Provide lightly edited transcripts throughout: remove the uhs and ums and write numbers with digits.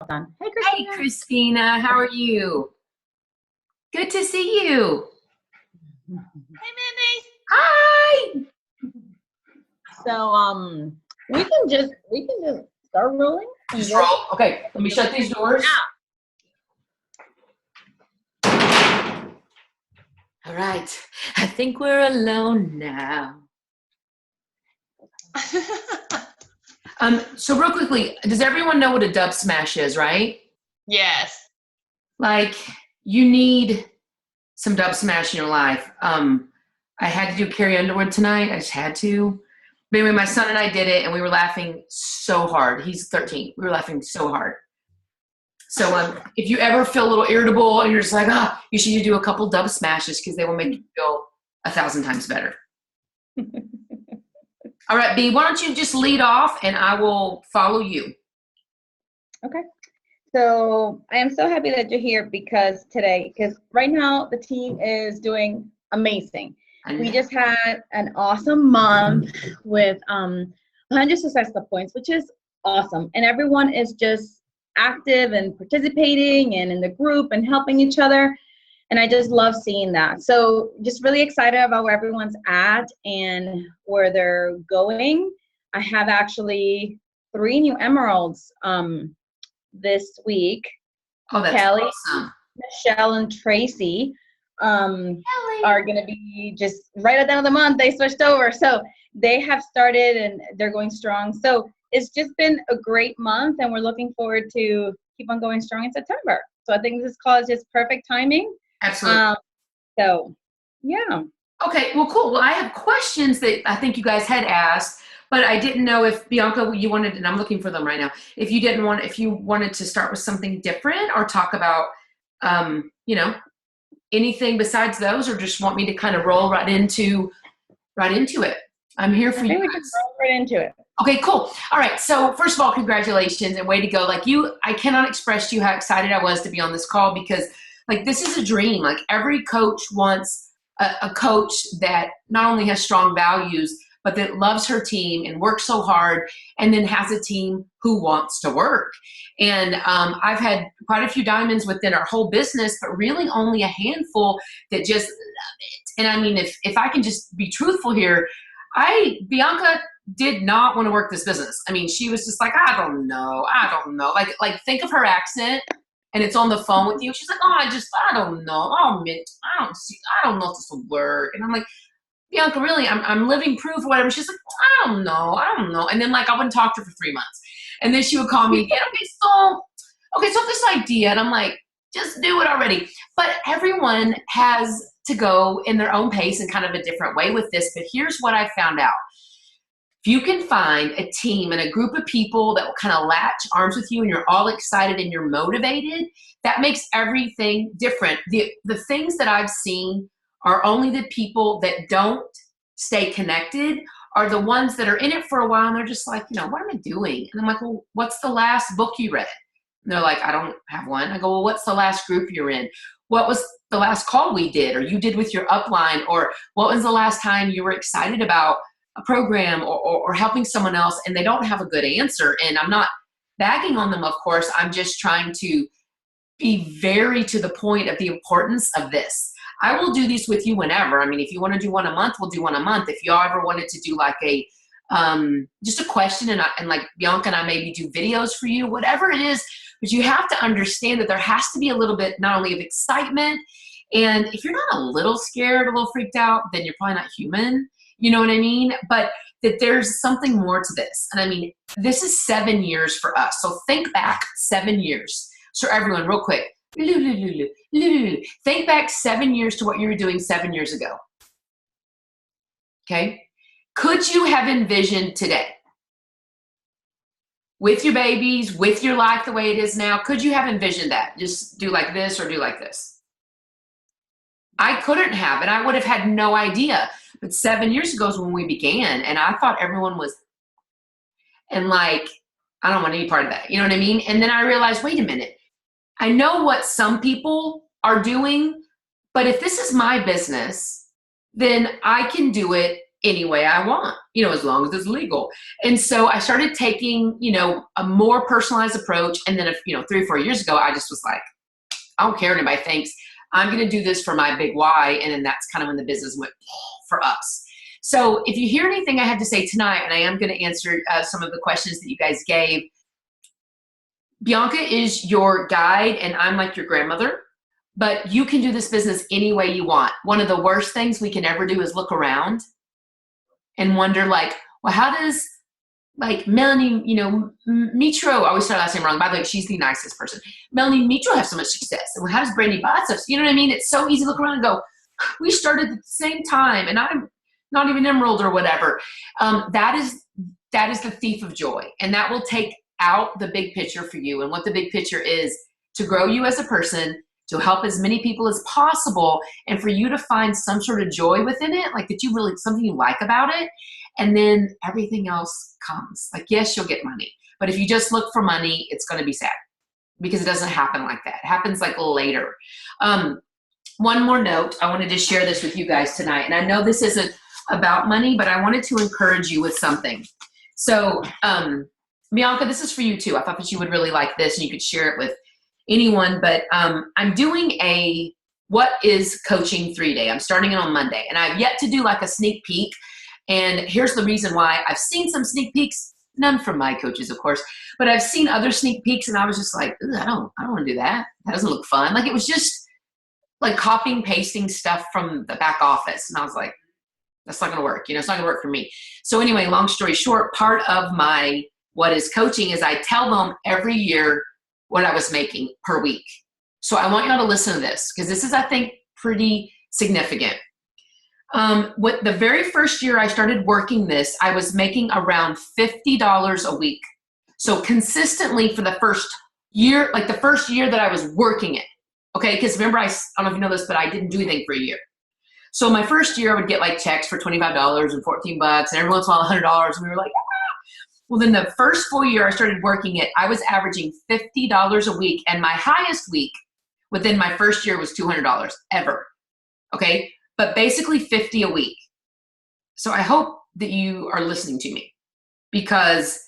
done. Hey, Hey, Christina. Christina, how are you? Good to see you. Hey, Mindy. Hi. So, we can just start rolling and Just just roll. Okay, let me shut these doors. All right. I think we're alone now. So real quickly, does everyone know what a dub smash is, right? Yes. Like you need some dub smash in your life. I had to do Carrie Underwood tonight. I just had to. But anyway, my son and I did it, and we were laughing so hard. He's 13. We were laughing so hard. So if you ever feel a little irritable and you're just like, you should do a couple dub smashes because they will make you feel 1,000 times better. All right, B, why don't you just lead off and I will follow you. Okay. So I am so happy that you're here because right now the team is doing amazing. We just had an awesome month with 100 successful points, which is awesome. And everyone is just active and participating and in the group and helping each other. And I just love seeing that. So just really excited about where everyone's at and where they're going. I have actually 3 new emeralds this week. Oh, that's Kelly, awesome. Michelle, and Tracy are going to be just right at the end of the month. They switched over. So they have started and they're going strong. So it's just been a great month and we're looking forward to keep on going strong in September. So I think this call is just perfect timing. Absolutely. So, yeah. Okay, well, cool. Well, I have questions that I think you guys had asked, but I didn't know if Bianca, you wanted, and I'm looking for them right now. If you wanted to start with something different or talk about, anything besides those, or just want me to kind of roll right into it. I'm here for you. I think we can roll right into it. Okay, cool. All right. So first of all, congratulations and way to go. I cannot express to you how excited I was to be on this call because this is a dream. Like every coach wants a coach that not only has strong values, but that loves her team and works so hard and then has a team who wants to work. And I've had quite a few diamonds within our whole business, but really only a handful that just love it. And I mean, if I can just be truthful here, Bianca did not want to work this business. I mean, she was just like, I don't know. Like think of her accent and it's on the phone with you. She's like, I don't know. I don't know if this will work. And I'm like, Bianca, really, I'm living proof or whatever. She's like, I don't know. And then I wouldn't talk to her for 3 months. And then she would call me again. So this idea. And I'm like, just do it already. But everyone has to go in their own pace and kind of a different way with this. But here's what I found out. If you can find a team and a group of people that will kind of latch arms with you and you're all excited and you're motivated, that makes everything different. The things that I've seen are only the people that don't stay connected are the ones that are in it for a while and they're just like, what am I doing? And I'm like, well, what's the last book you read? And they're like, I don't have one. I go, well, what's the last group you're in? What was the last call we did or you did with your upline? Or what was the last time you were excited about a program or helping someone else and they don't have a good answer? And I'm not bagging on them, of course. I'm just trying to be very to the point of the importance of this. I will do these with you whenever. I mean, if you want to do one a month, we'll do one a month. If y'all ever wanted to do just a question and Bianca and I maybe do videos for you, whatever it is, but you have to understand that there has to be a little bit not only of excitement, and if you're not a little scared, a little freaked out, then you're probably not human. You know what I mean? But that there's something more to this. And I mean, this is 7 years for us. So think back 7 years. So everyone, real quick, think back 7 years to what you were doing 7 years ago. Okay? Could you have envisioned today, with your babies, with your life the way it is now, could you have envisioned that? Just do like this or do like this? I couldn't have, and I would have had no idea. But 7 years ago is when we began, and I thought everyone was, and I don't want any part of that. You know what I mean? And then I realized, wait a minute. I know what some people are doing, but if this is my business, then I can do it any way I want, as long as it's legal. And so I started taking, a more personalized approach. And then, 3 or 4 years ago, I just was like, I don't care what anybody thinks. I'm going to do this for my big why. And then that's kind of when the business went for us. So if you hear anything I had to say tonight, and I am going to answer some of the questions that you guys gave, Bianca is your guide and I'm like your grandmother, but you can do this business any way you want. One of the worst things we can ever do is look around and wonder like, well, how does like Melanie, Mitro, I always start last name wrong. By the way, she's the nicest person. Melanie Mitro have so much success. And how does Brandy Botts have, you know what I mean? It's so easy to look around and go, we started at the same time and I'm not even Emerald or whatever. That is the thief of joy. And that will take out the big picture for you. And what the big picture is to grow you as a person, to help as many people as possible, and for you to find some sort of joy within it, like that you really, something you like about it. And then everything else comes. Like, yes, you'll get money. But if you just look for money, it's going to be sad because it doesn't happen like that. It happens like later. One more note. I wanted to share this with you guys tonight. And I know this isn't about money, but I wanted to encourage you with something. So, Bianca, this is for you too. I thought that you would really like this and you could share it with anyone, but I'm doing a What is Coaching 3-day. I'm starting it on Monday, and I've yet to do like a sneak peek. And here's the reason why. I've seen some sneak peeks, none from my coaches, of course, but I've seen other sneak peeks, and I was just like, I don't want to do that. That doesn't look fun. Like, it was just like copying, pasting stuff from the back office, and I was like, that's not going to work. It's not going to work for me. So anyway, long story short, part of my What is Coaching is I tell them every year what I was making per week. So I want y'all to listen to this because this is, I think, pretty significant. With the very first year I started working this, I was making around $50 a week. So consistently for the first year, like the first year that I was working it. Okay, because remember, I don't know if you know this, but I didn't do anything for a year. So my first year I would get like checks for $25 and $14 and every once in a while $100, and we were like, Well, then the first full year I started working it, I was averaging $50 a week, and my highest week within my first year was $200 ever. Okay, but basically 50 a week. So I hope that you are listening to me, because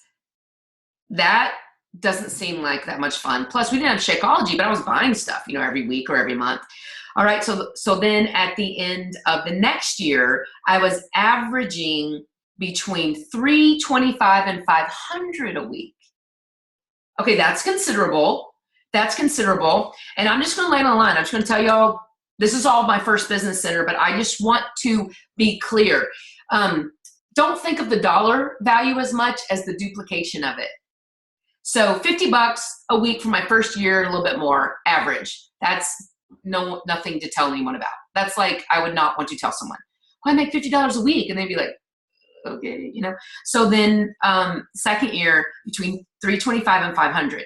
that doesn't seem like that much fun. Plus, we didn't have Shakeology, but I was buying stuff, every week or every month. All right, so then at the end of the next year, I was averaging between $325 and $500 a week. Okay, that's considerable. That's considerable. And I'm just going to lay it on the line. I'm just going to tell y'all, this is all my first business center, but I just want to be clear. Don't think of the dollar value as much as the duplication of it. So $50 a week for my first year, a little bit more average. That's nothing to tell anyone about. That's like, I would not want to tell someone, I make $50 a week. And they'd be like, okay, So then second year, between $325 and $500.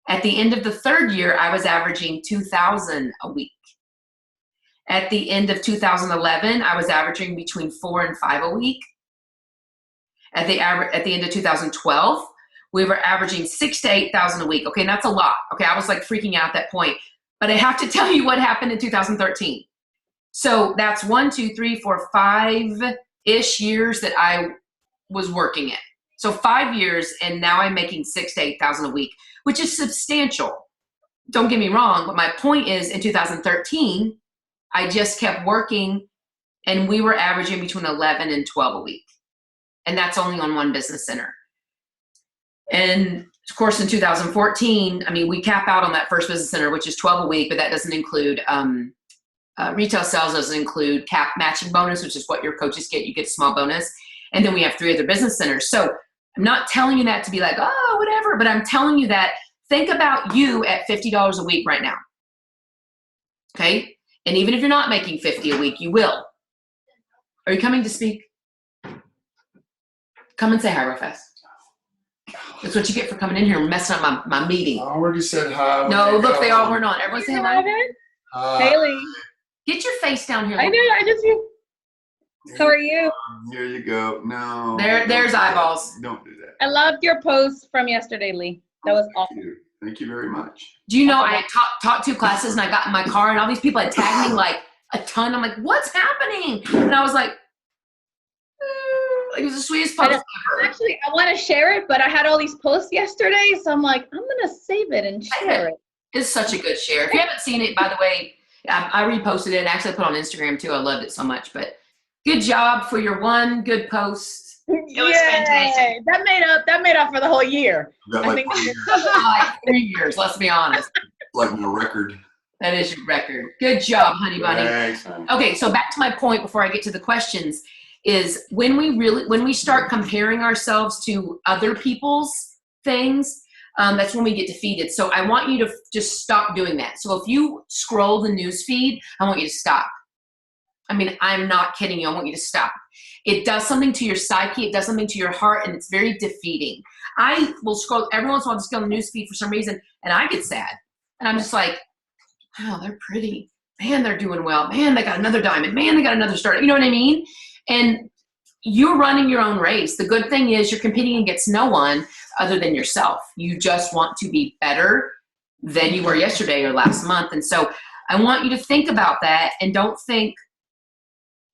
At the end of the third year, I was averaging $2,000 a week. At the end of 2011, I was averaging between $4,000 and $5,000 a week. At the end of 2012, we were averaging $6,000 to $8,000 a week. Okay, and that's a lot. Okay, I was like freaking out at that point. But I have to tell you what happened in 2013. So that's 5-ish years that I was working it. So 5 years, and now I'm making $6,000 to $8,000 a week, which is substantial. Don't get me wrong, but my point is, in 2013, I just kept working, and we were averaging between 11 and 12 a week. And that's only on one business center. And of course, in 2014, we cap out on that first business center, which is 12 a week, but that doesn't include retail sales, doesn't include cap matching bonus, which is what your coaches get. You get a small bonus. And then we have 3 other business centers. So I'm not telling you that to be like, oh, whatever, but I'm telling you that think about you at $50 a week right now. Okay? And even if you're not making $50 a week, you will. Are you coming to speak? Come and say hi real fast. That's what you get for coming in here and messing up my meeting. I already said hi. No, look, they all weren't on. Everyone say hi. Haley. Get your face down here. I did. I just you. How are you? Here you go. No. There's eyeballs. Don't do that. I loved your post from yesterday, Lee. That was awesome. Thank you very much. Do you know I taught 2 classes, and I got in my car, and all these people had tagged me like a ton. I'm like, what's happening? And I was like, Like, it was the sweetest post ever. Actually, I want to share it, but I had all these posts yesterday, so I'm like, I'm going to save it and share it. It's such a good share. If you haven't seen it, by the way, I reposted it and actually put it on Instagram too. I loved it so much. But good job for your one good post. It was fantastic. That made up for the whole year. Got like, Like 3 years, let's be honest. like my record. That is your record. Good job, honey bunny. Thanks, honey. Okay, so back to my point before I get to the questions is when we start comparing ourselves to other people's things, that's when we get defeated. So I want you to just stop doing that. So if you scroll the news feed, I want you to stop. I mean, I'm not kidding you. I want you to stop. It does something to your psyche. It does something to your heart, and it's very defeating. I will scroll every once in a while, just go on the news feed for some reason, and I get sad. And I'm just like, wow, they're pretty. Man, they're doing well. Man, they got another diamond. Man, they got another star. You know what I mean? And you're running your own race. The good thing is you're competing against no one other than yourself. You just want to be better than you were yesterday or last month. And so I want you to think about that and don't think,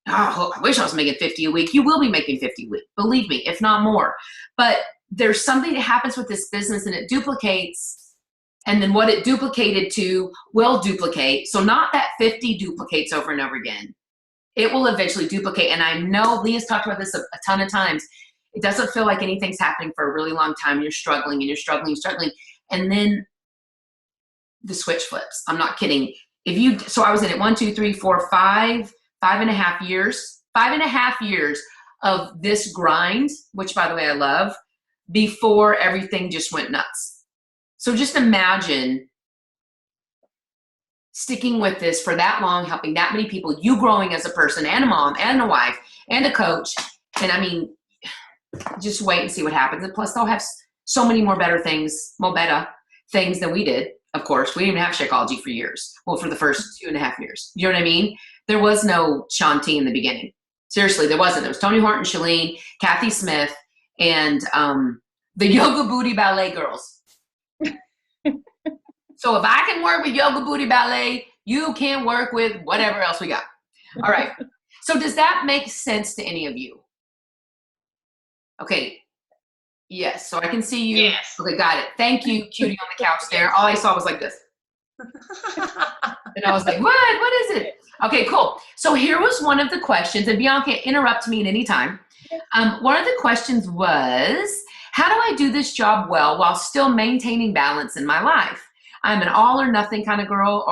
oh, I wish I was making 50 a week. You will be making 50 a week, believe me, if not more. But there's something that happens with this business and it duplicates. And then what it duplicated to will duplicate. So not that 50 duplicates over and over again. It will eventually duplicate. And I know Leah's talked about this a ton of times. It doesn't feel like anything's happening for a really long time. You're struggling and you're struggling and struggling. And then the switch flips. I'm not kidding. So I was in it 5.5 years. 5.5 years of this grind, which by the way I love, before everything just went nuts. So just imagine sticking with this for that long, helping that many people, you growing as a person and a mom and a wife and a coach. And I mean, just wait and see what happens. And plus they'll have so many more better things than we did. Of course, we didn't even have Shakeology for years. Well, for the first 2.5 years. You know what I mean? There was no Shanti in the beginning. Seriously, there wasn't. There was Tony Horton, Shalene, Kathy Smith, and the Yoga Booty Ballet girls. So if I can work with Yoga Booty Ballet, you can work with whatever else we got. All right. So does that make sense to any of you? Okay. Yes. So I can see you. Yes. Okay, got it. Thank you, cutie on the couch there. All I saw was like this. And I was like, what? What is it? Okay, cool. So here was one of the questions, and Bianca, interrupt me at any time. One of the questions was, how do I do this job well while still maintaining balance in my life? I'm an all or nothing kind of girl,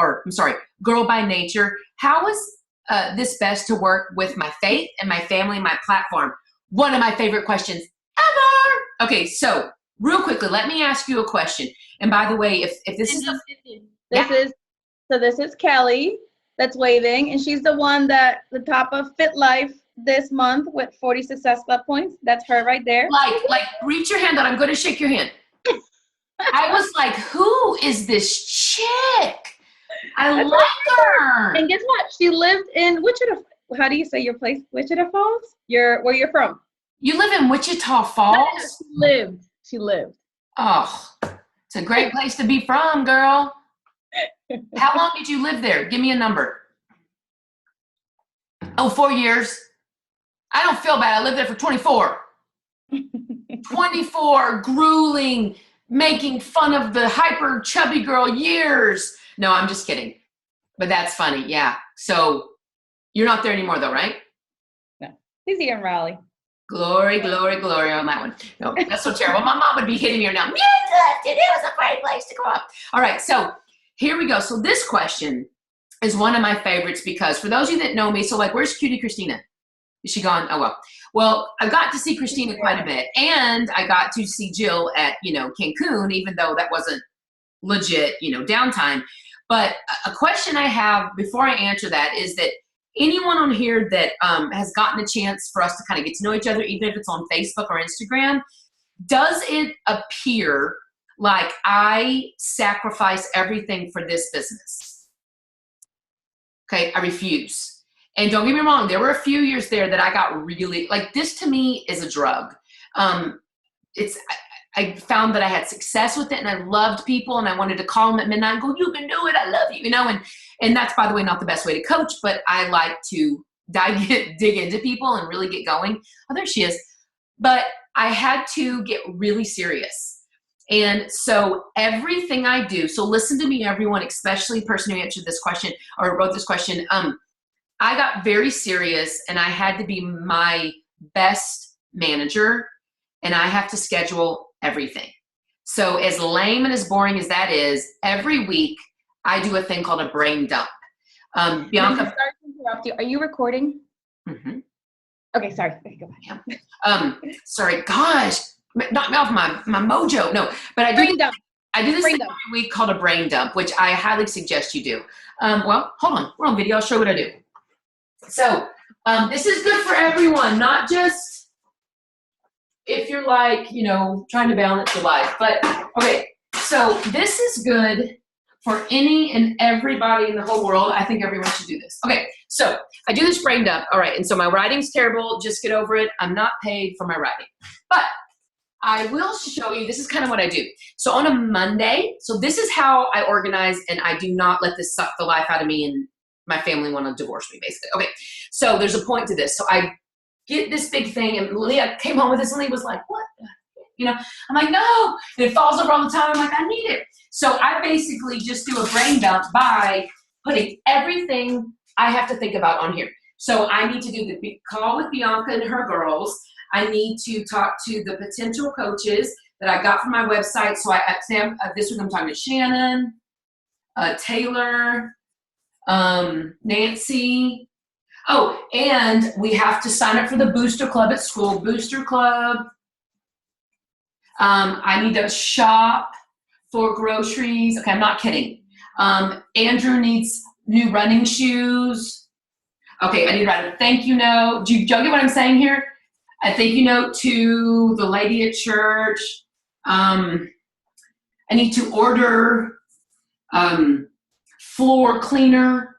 girl by nature. How is this best to work with my faith and my family and my platform? One of my favorite questions ever. Okay, so real quickly, let me ask you a question. And by the way, if this is this is Kelly that's waving, and she's the one that the top of Fit Life this month with 40 Success Club points. That's her right there. Like reach your hand out. I'm going to shake your hand. I was like, who is this chick? I like her. And guess what? She lived in Wichita. How do you say your place? Wichita Falls? Where you're from? You live in Wichita Falls? She lived. Oh, it's a great place to be from, girl. How long did you live there? Give me a number. Oh, 4 years. I don't feel bad. I lived there for 24. 24 grueling, making fun of the hyper chubby girl years. No, I'm just kidding. But that's funny. Yeah. So you're not there anymore though, right? No. He's here in Raleigh. Glory, glory, glory on that one. No, that's so terrible. My mom would be hitting me right now. You left it. It was a great place to grow up. All right. So here we go. So this question is one of my favorites because for those of you that know me, so like, where's Cutie Christina? Is she gone? Oh, well. Well, I got to see Christina quite a bit. And I got to see Jill at, Cancun, even though that wasn't legit, downtime. But a question I have before I answer that is that anyone on here that has gotten a chance for us to kind of get to know each other, even if it's on Facebook or Instagram, does it appear like I sacrifice everything for this business? Okay, I refuse. And don't get me wrong, there were a few years there that I got really, like this to me is a drug. I found that I had success with it and I loved people and I wanted to call them at midnight and go, you can do it, I love you, and that's, by the way, not the best way to coach, but I like to dig into people and really get going. Oh, there she is. But I had to get really serious. And so everything I do, so listen to me, everyone, especially the person who answered this question or wrote this question. I got very serious, and I had to be my best manager, and I have to schedule everything. So as lame and as boring as that is, every week I do a thing called a brain dump. Bianca. Sorry to interrupt you. Are you recording? Mm-hmm. Okay, sorry. Okay, go ahead. Sorry, gosh, knock me off my mojo. No, but I do Brain dump. I do this Brain thing dump. every week called a brain dump, which I highly suggest you do. Well, hold on, we're on video. I'll show you what I do. So this is good for everyone, not just if you're like, you know, trying to balance your life. But okay, so this is good for any and everybody in the whole world. I think everyone should do this. Okay, so I do this brain dump. All right, and so my writing's terrible. Just get over it. I'm not paid for my writing. But I will show you, this is kind of what I do. So on a Monday, so this is how I organize, and I do not let this suck the life out of me and my family want to divorce me, basically. Okay, so there's a point to this. So I get this big thing, and Leah came home with this, and Leah was like, what? You know, I'm like, no, and it falls over all the time. I'm like, I need it. So I basically just do a brain dump by putting everything I have to think about on here. So I need to do the call with Bianca and her girls. I need to talk to the potential coaches that I got from my website. So this week I'm talking to Shannon, Taylor, Nancy. Oh, and we have to sign up for the Booster Club at school. Booster Club. I need to shop for groceries. Okay, I'm not kidding. Andrew needs new running shoes. Okay, I need to write a thank you note. Do you get what I'm saying here? A thank you note to the lady at church. I need to order floor cleaner.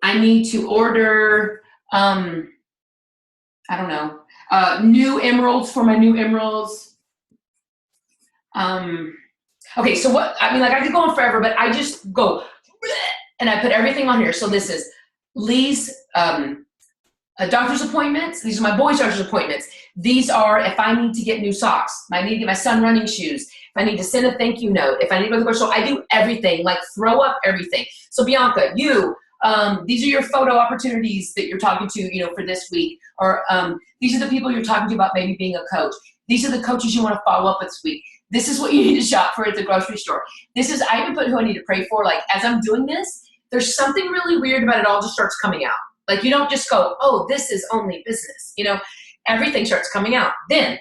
I need to order, I don't know, new emeralds for my new emeralds. Okay, so what, I mean, like I could go on forever, but I just go, and I put everything on here. So this is Lee's doctor's appointments. These are my boys' doctor's appointments. These are if I need to get new socks, if I need to get my son running shoes, if I need to send a thank you note, if I need to go to the grocery store. I do everything, like throw up everything. So Bianca, you, these are your photo opportunities that you're talking to, you know, for this week. Or these are the people you're talking to about maybe being a coach. These are the coaches you want to follow up with this week. This is what you need to shop for at the grocery store. This is, I even put who I need to pray for. Like as I'm doing this, there's something really weird about it all just starts coming out. Like you don't just go, oh, this is only business. You know, everything starts coming out. Then,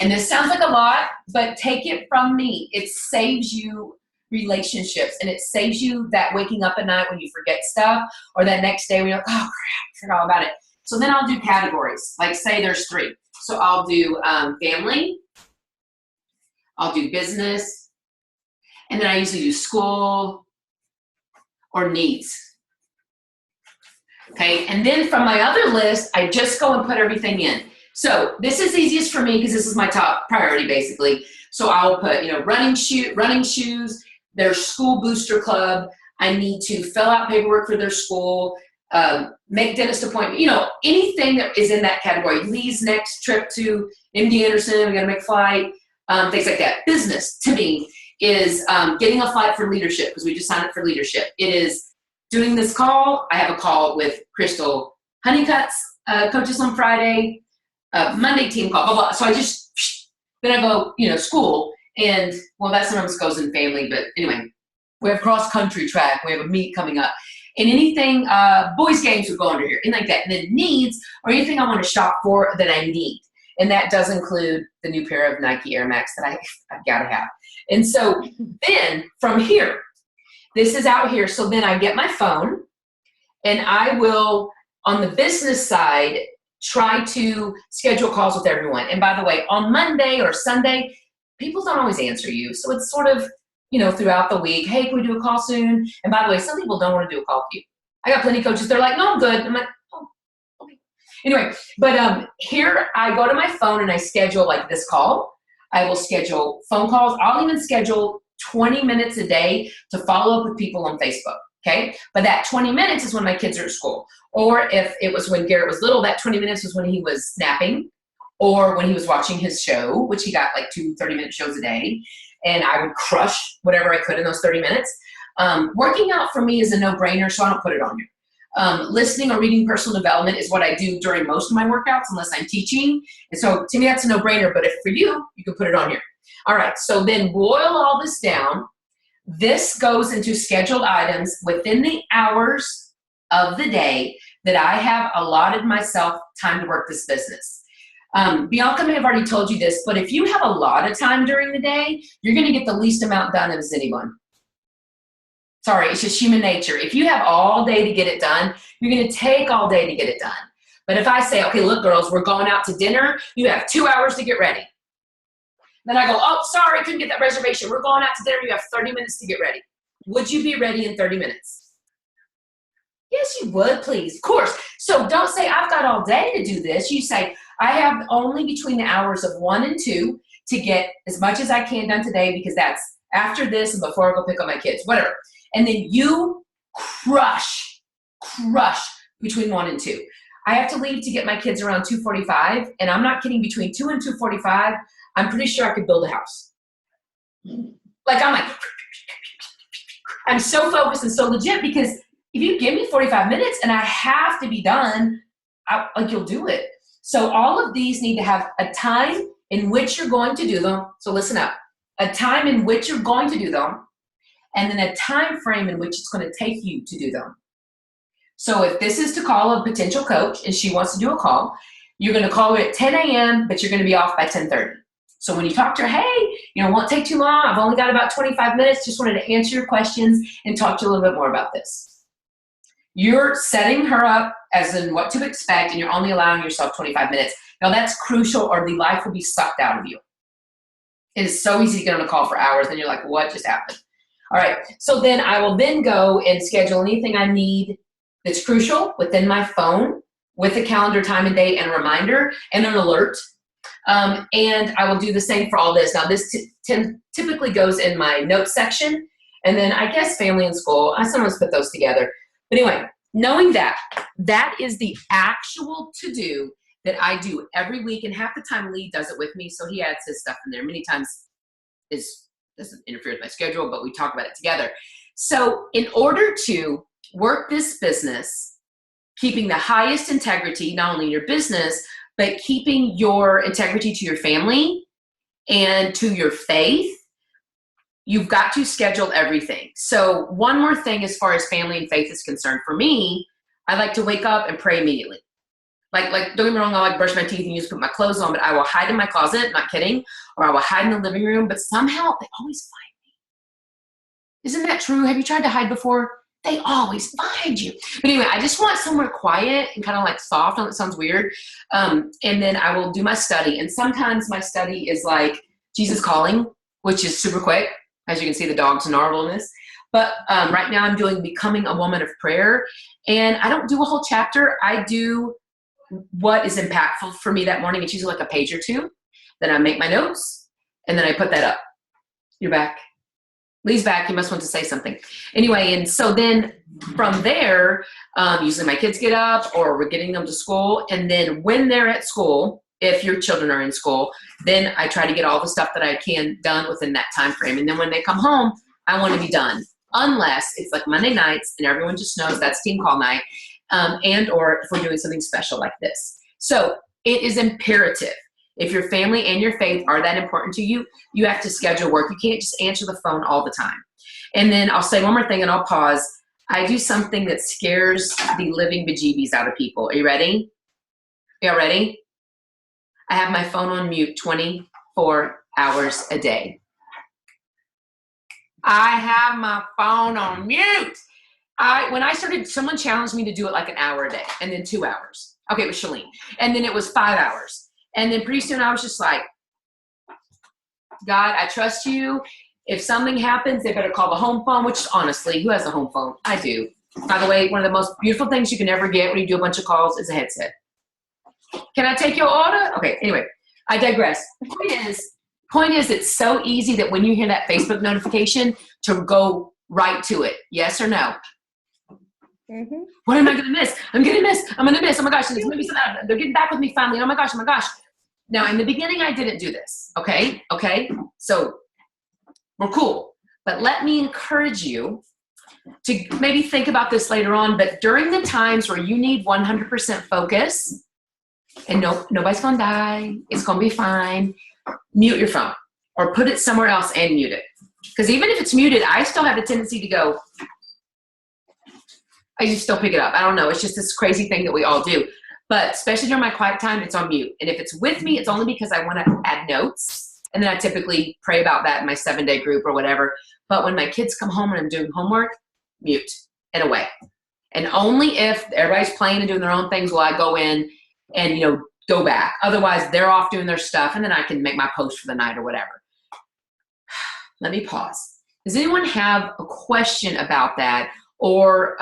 and this sounds like a lot, but take it from me. It saves you relationships, and it saves you that waking up at night when you forget stuff, or that next day when you're like, oh crap, I forgot all about it. So then I'll do categories. Like say there's 3. So I'll do family, I'll do business, and then I usually do school or needs. Okay, and then from my other list, I just go and put everything in. So this is easiest for me because this is my top priority basically. So I'll put, you know, running shoes, their school booster club. I need to fill out paperwork for their school, make dentist appointment, you know, anything that is in that category. Lee's next trip to MD Anderson, we gotta make a flight, things like that. Business to me is getting a flight for leadership because we just signed up for leadership. It is doing this call. I have a call with Crystal Honeycutt's coaches on Friday, Monday team call, blah, blah. So I just, then I go, you know, school, and well, that sometimes goes in family, but anyway, we have cross country track, we have a meet coming up, and anything, boys games would go under here, and like that. And then needs, or anything I want to shop for that I need. And that does include the new pair of Nike Air Max that I've got to have. And so then from here, this is out here. So then I get my phone, and I will, on the business side, try to schedule calls with everyone. And by the way, on Monday or Sunday, people don't always answer you. So it's sort of, you know, throughout the week, hey, can we do a call soon? And by the way, some people don't want to do a call with you. I got plenty of coaches. They're like, no, I'm good. I'm like, oh, okay. Anyway, but here I go to my phone and I schedule like this call. I will schedule phone calls. I'll even schedule 20 minutes a day to follow up with people on Facebook. Okay. But that 20 minutes is when my kids are at school. Or if it was when Garrett was little, that 20 minutes was when he was napping or when he was watching his show, which he got like 2 30-minute shows a day. And I would crush whatever I could in those 30 minutes. Working out for me is a no-brainer, so I don't put it on here. Listening or reading personal development is what I do during most of my workouts unless I'm teaching. And so to me, that's a no-brainer. But if for you, you can put it on here. All right. So then boil all this down. This goes into scheduled items within the hours of the day that I have allotted myself time to work this business. Bianca may have already told you this, but if you have a lot of time during the day, you're going to get the least amount done as anyone. Sorry, it's just human nature. If you have all day to get it done, you're going to take all day to get it done. But if I say, okay, look, girls, we're going out to dinner. You have 2 hours to get ready. Then I go, oh, sorry, couldn't get that reservation. We're going out to dinner. You have 30 minutes to get ready. Would you be ready in 30 minutes? Yes, you would, please. Of course. So don't say, I've got all day to do this. You say, I have only between the hours of 1 and 2 to get as much as I can done today because that's after this and before I go pick up my kids, whatever. And then you crush between 1 and 2. I have to leave to get my kids around 2:45, and I'm not kidding, between 2 and 2:45, I'm pretty sure I could build a house. I'm so focused and so legit because if you give me 45 minutes and I have to be done, you'll do it. So all of these need to have a time in which you're going to do them. So listen up. A time in which you're going to do them, and then a time frame in which it's going to take you to do them. So if this is to call a potential coach and she wants to do a call, you're going to call her at 10 a.m., but you're going to be off by 10:30. So when you talk to her, hey, won't take too long. I've only got about 25 minutes. Just wanted to answer your questions and talk to you a little bit more about this. You're setting her up as in what to expect, and you're only allowing yourself 25 minutes. Now that's crucial or the life will be sucked out of you. It is so easy to get on a call for hours, and you're like, what just happened? All right, so then I will then go and schedule anything I need that's crucial within my phone with a calendar, time and date, and a reminder, and an alert. And I will do the same for all this. Now, this typically goes in my notes section, and then I guess family and school. I sometimes put those together. But anyway, knowing that is the actual to-do that I do every week, and half the time Lee does it with me, so he adds his stuff in there. Many times it doesn't interfere with my schedule, but we talk about it together. So in order to work this business, keeping the highest integrity, not only in your business, but keeping your integrity to your family and to your faith, you've got to schedule everything. So one more thing as far as family and faith is concerned, for me, I like to wake up and pray immediately. Like don't get me wrong, I like brush my teeth and just put my clothes on, but I will hide in my closet, not kidding, or I will hide in the living room, but somehow they always find me. Isn't that true? Have you tried to hide before? They always find you. But anyway, I just want somewhere quiet and kind of like soft. I know it sounds weird. And then I will do my study. And sometimes my study is like Jesus Calling, which is super quick. As you can see, the dog's snarl in this. But right now I'm doing Becoming a Woman of Prayer. And I don't do a whole chapter. I do what is impactful for me that morning. It's usually like a page or two. Then I make my notes, and then I put that up. You're back. Lee's back. He must want to say something. Anyway, and so then from there, usually my kids get up or we're getting them to school. And then when they're at school, if your children are in school, then I try to get all the stuff that I can done within that time frame. And then when they come home, I want to be done. Unless it's like Monday nights and everyone just knows that's team call night, and or if we're doing something special like this. So it is imperative. If your family and your faith are that important to you, you have to schedule work. You can't just answer the phone all the time. And then I'll say one more thing and I'll pause. I do something that scares the living bejeebies out of people. Are you ready? Y'all ready? I have my phone on mute 24 hours a day. I have my phone on mute. When I started, someone challenged me to do it like an hour a day and then 2 hours. Okay, it was Shalene. And then it was 5 hours. And then pretty soon I was just like, God, I trust you. If something happens, they better call the home phone, which honestly, who has a home phone? I do. By the way, one of the most beautiful things you can ever get when you do a bunch of calls is a headset. Can I take your order? Okay, anyway, I digress. The point is it's so easy that when you hear that Facebook notification to go right to it. Yes or no? Mm-hmm. What am I going to miss? I'm going to miss. I'm going to miss. Oh my gosh. And it's maybe they're getting back with me finally. Oh my gosh. Oh my gosh. Now, in the beginning, I didn't do this. Okay. So we're cool. But let me encourage you to maybe think about this later on. But during the times where you need 100% focus and nobody's going to die, it's going to be fine, mute your phone or put it somewhere else and mute it. Because even if it's muted, I still have the tendency to go, I just still pick it up. I don't know. It's just this crazy thing that we all do. But especially during my quiet time, it's on mute. And if it's with me, it's only because I want to add notes. And then I typically pray about that in my 7-day group or whatever. But when my kids come home and I'm doing homework, mute and away. And only if everybody's playing and doing their own things will I go in and, go back. Otherwise, they're off doing their stuff, and then I can make my post for the night or whatever. Let me pause. Does anyone have a question about that, or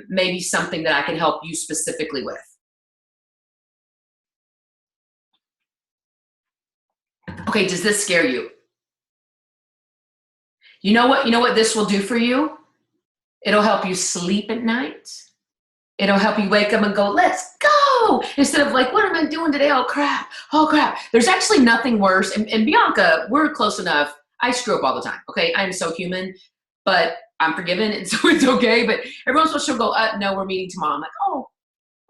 maybe something that I can help you specifically with? Okay, does this scare you? You know what this will do for you? It'll help you sleep at night. It'll help you wake up and go, let's go! Instead of like, what am I doing today? Oh crap. There's actually nothing worse. And Bianca, we're close enough. I screw up all the time, okay? I'm so human, but I'm forgiven, and so it's okay. But every once in a while she'll go, no, we're meeting tomorrow. I'm like, oh,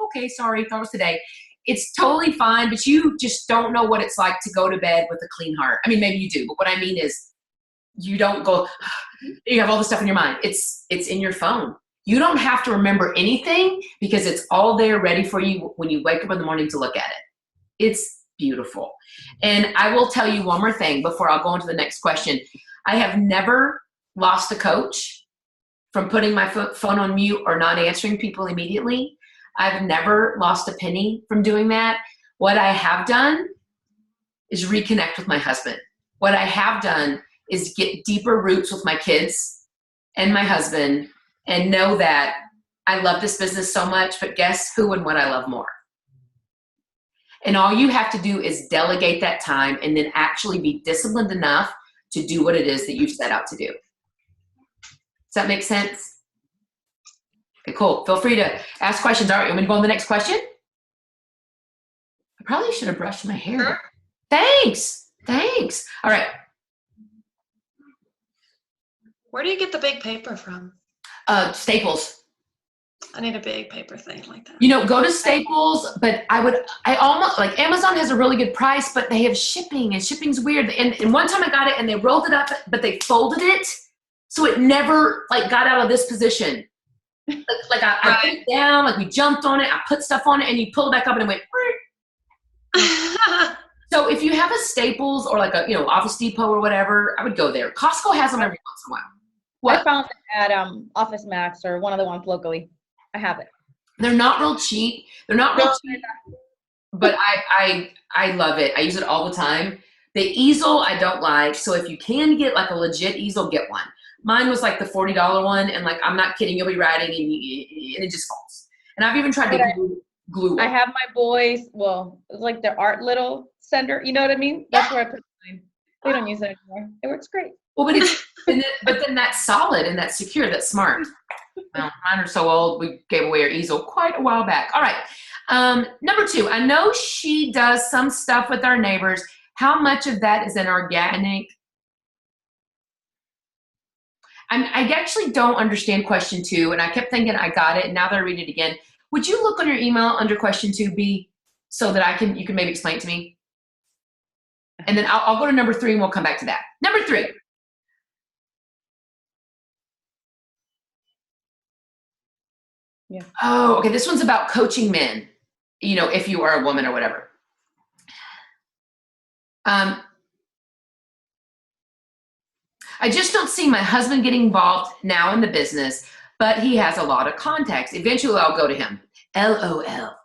okay, sorry, thought it was today. It's totally fine, but you just don't know what it's like to go to bed with a clean heart. I mean, maybe you do, but what I mean is you don't go, you have all this stuff in your mind. It's in your phone. You don't have to remember anything because it's all there ready for you when you wake up in the morning to look at it. It's beautiful. And I will tell you one more thing before I'll go on to the next question. I have never lost a coach from putting my phone on mute or not answering people immediately. I've never lost a penny from doing that. What I have done is reconnect with my husband. What I have done is get deeper roots with my kids and my husband and know that I love this business so much, but guess who and what I love more? And all you have to do is delegate that time and then actually be disciplined enough to do what it is that you've set out to do. Does that make sense? Okay, cool. Feel free to ask questions. All right, you want me to go on to the next question? I probably should have brushed my hair. Sure. Thanks. All right. Where do you get the big paper from? Staples. I need a big paper thing like that. Go to Staples, but I almost, like Amazon has a really good price, but they have shipping, and shipping's weird. And one time I got it and they rolled it up, but they folded it. So it never got out of this position. I put it down, we jumped on it, I put stuff on it, and you pull it back up and it went. So if you have a Staples or Office Depot or whatever, I would go there. Costco has them every once in a while. What? I found it at Office Max or one of the ones locally. I have it. They're not real cheap. But I love it. I use it all the time. The easel I don't like, so if you can get a legit easel, get one. Mine was the $40 one, and I'm not kidding, you'll be riding and it just falls. And I've even tried to glue it. I have my boys, it's their art little center, you know what I mean? That's where I put mine. They don't use it anymore. It works great. Well, but then that's solid and that's secure, that's smart. Well, mine are so old, we gave away our easel quite a while back. All right. Number 2, I know she does some stuff with our neighbors. How much of that is an organic? I actually don't understand question 2, and I kept thinking I got it, and now that I read it again, would you look on your email under question 2B so that you can maybe explain it to me? And then I'll go to number 3 and we'll come back to that. Number 3. Yeah. Oh, okay. This one's about coaching men, if you are a woman or whatever. I just don't see my husband getting involved now in the business, but he has a lot of contacts. Eventually I'll go to him. LOL.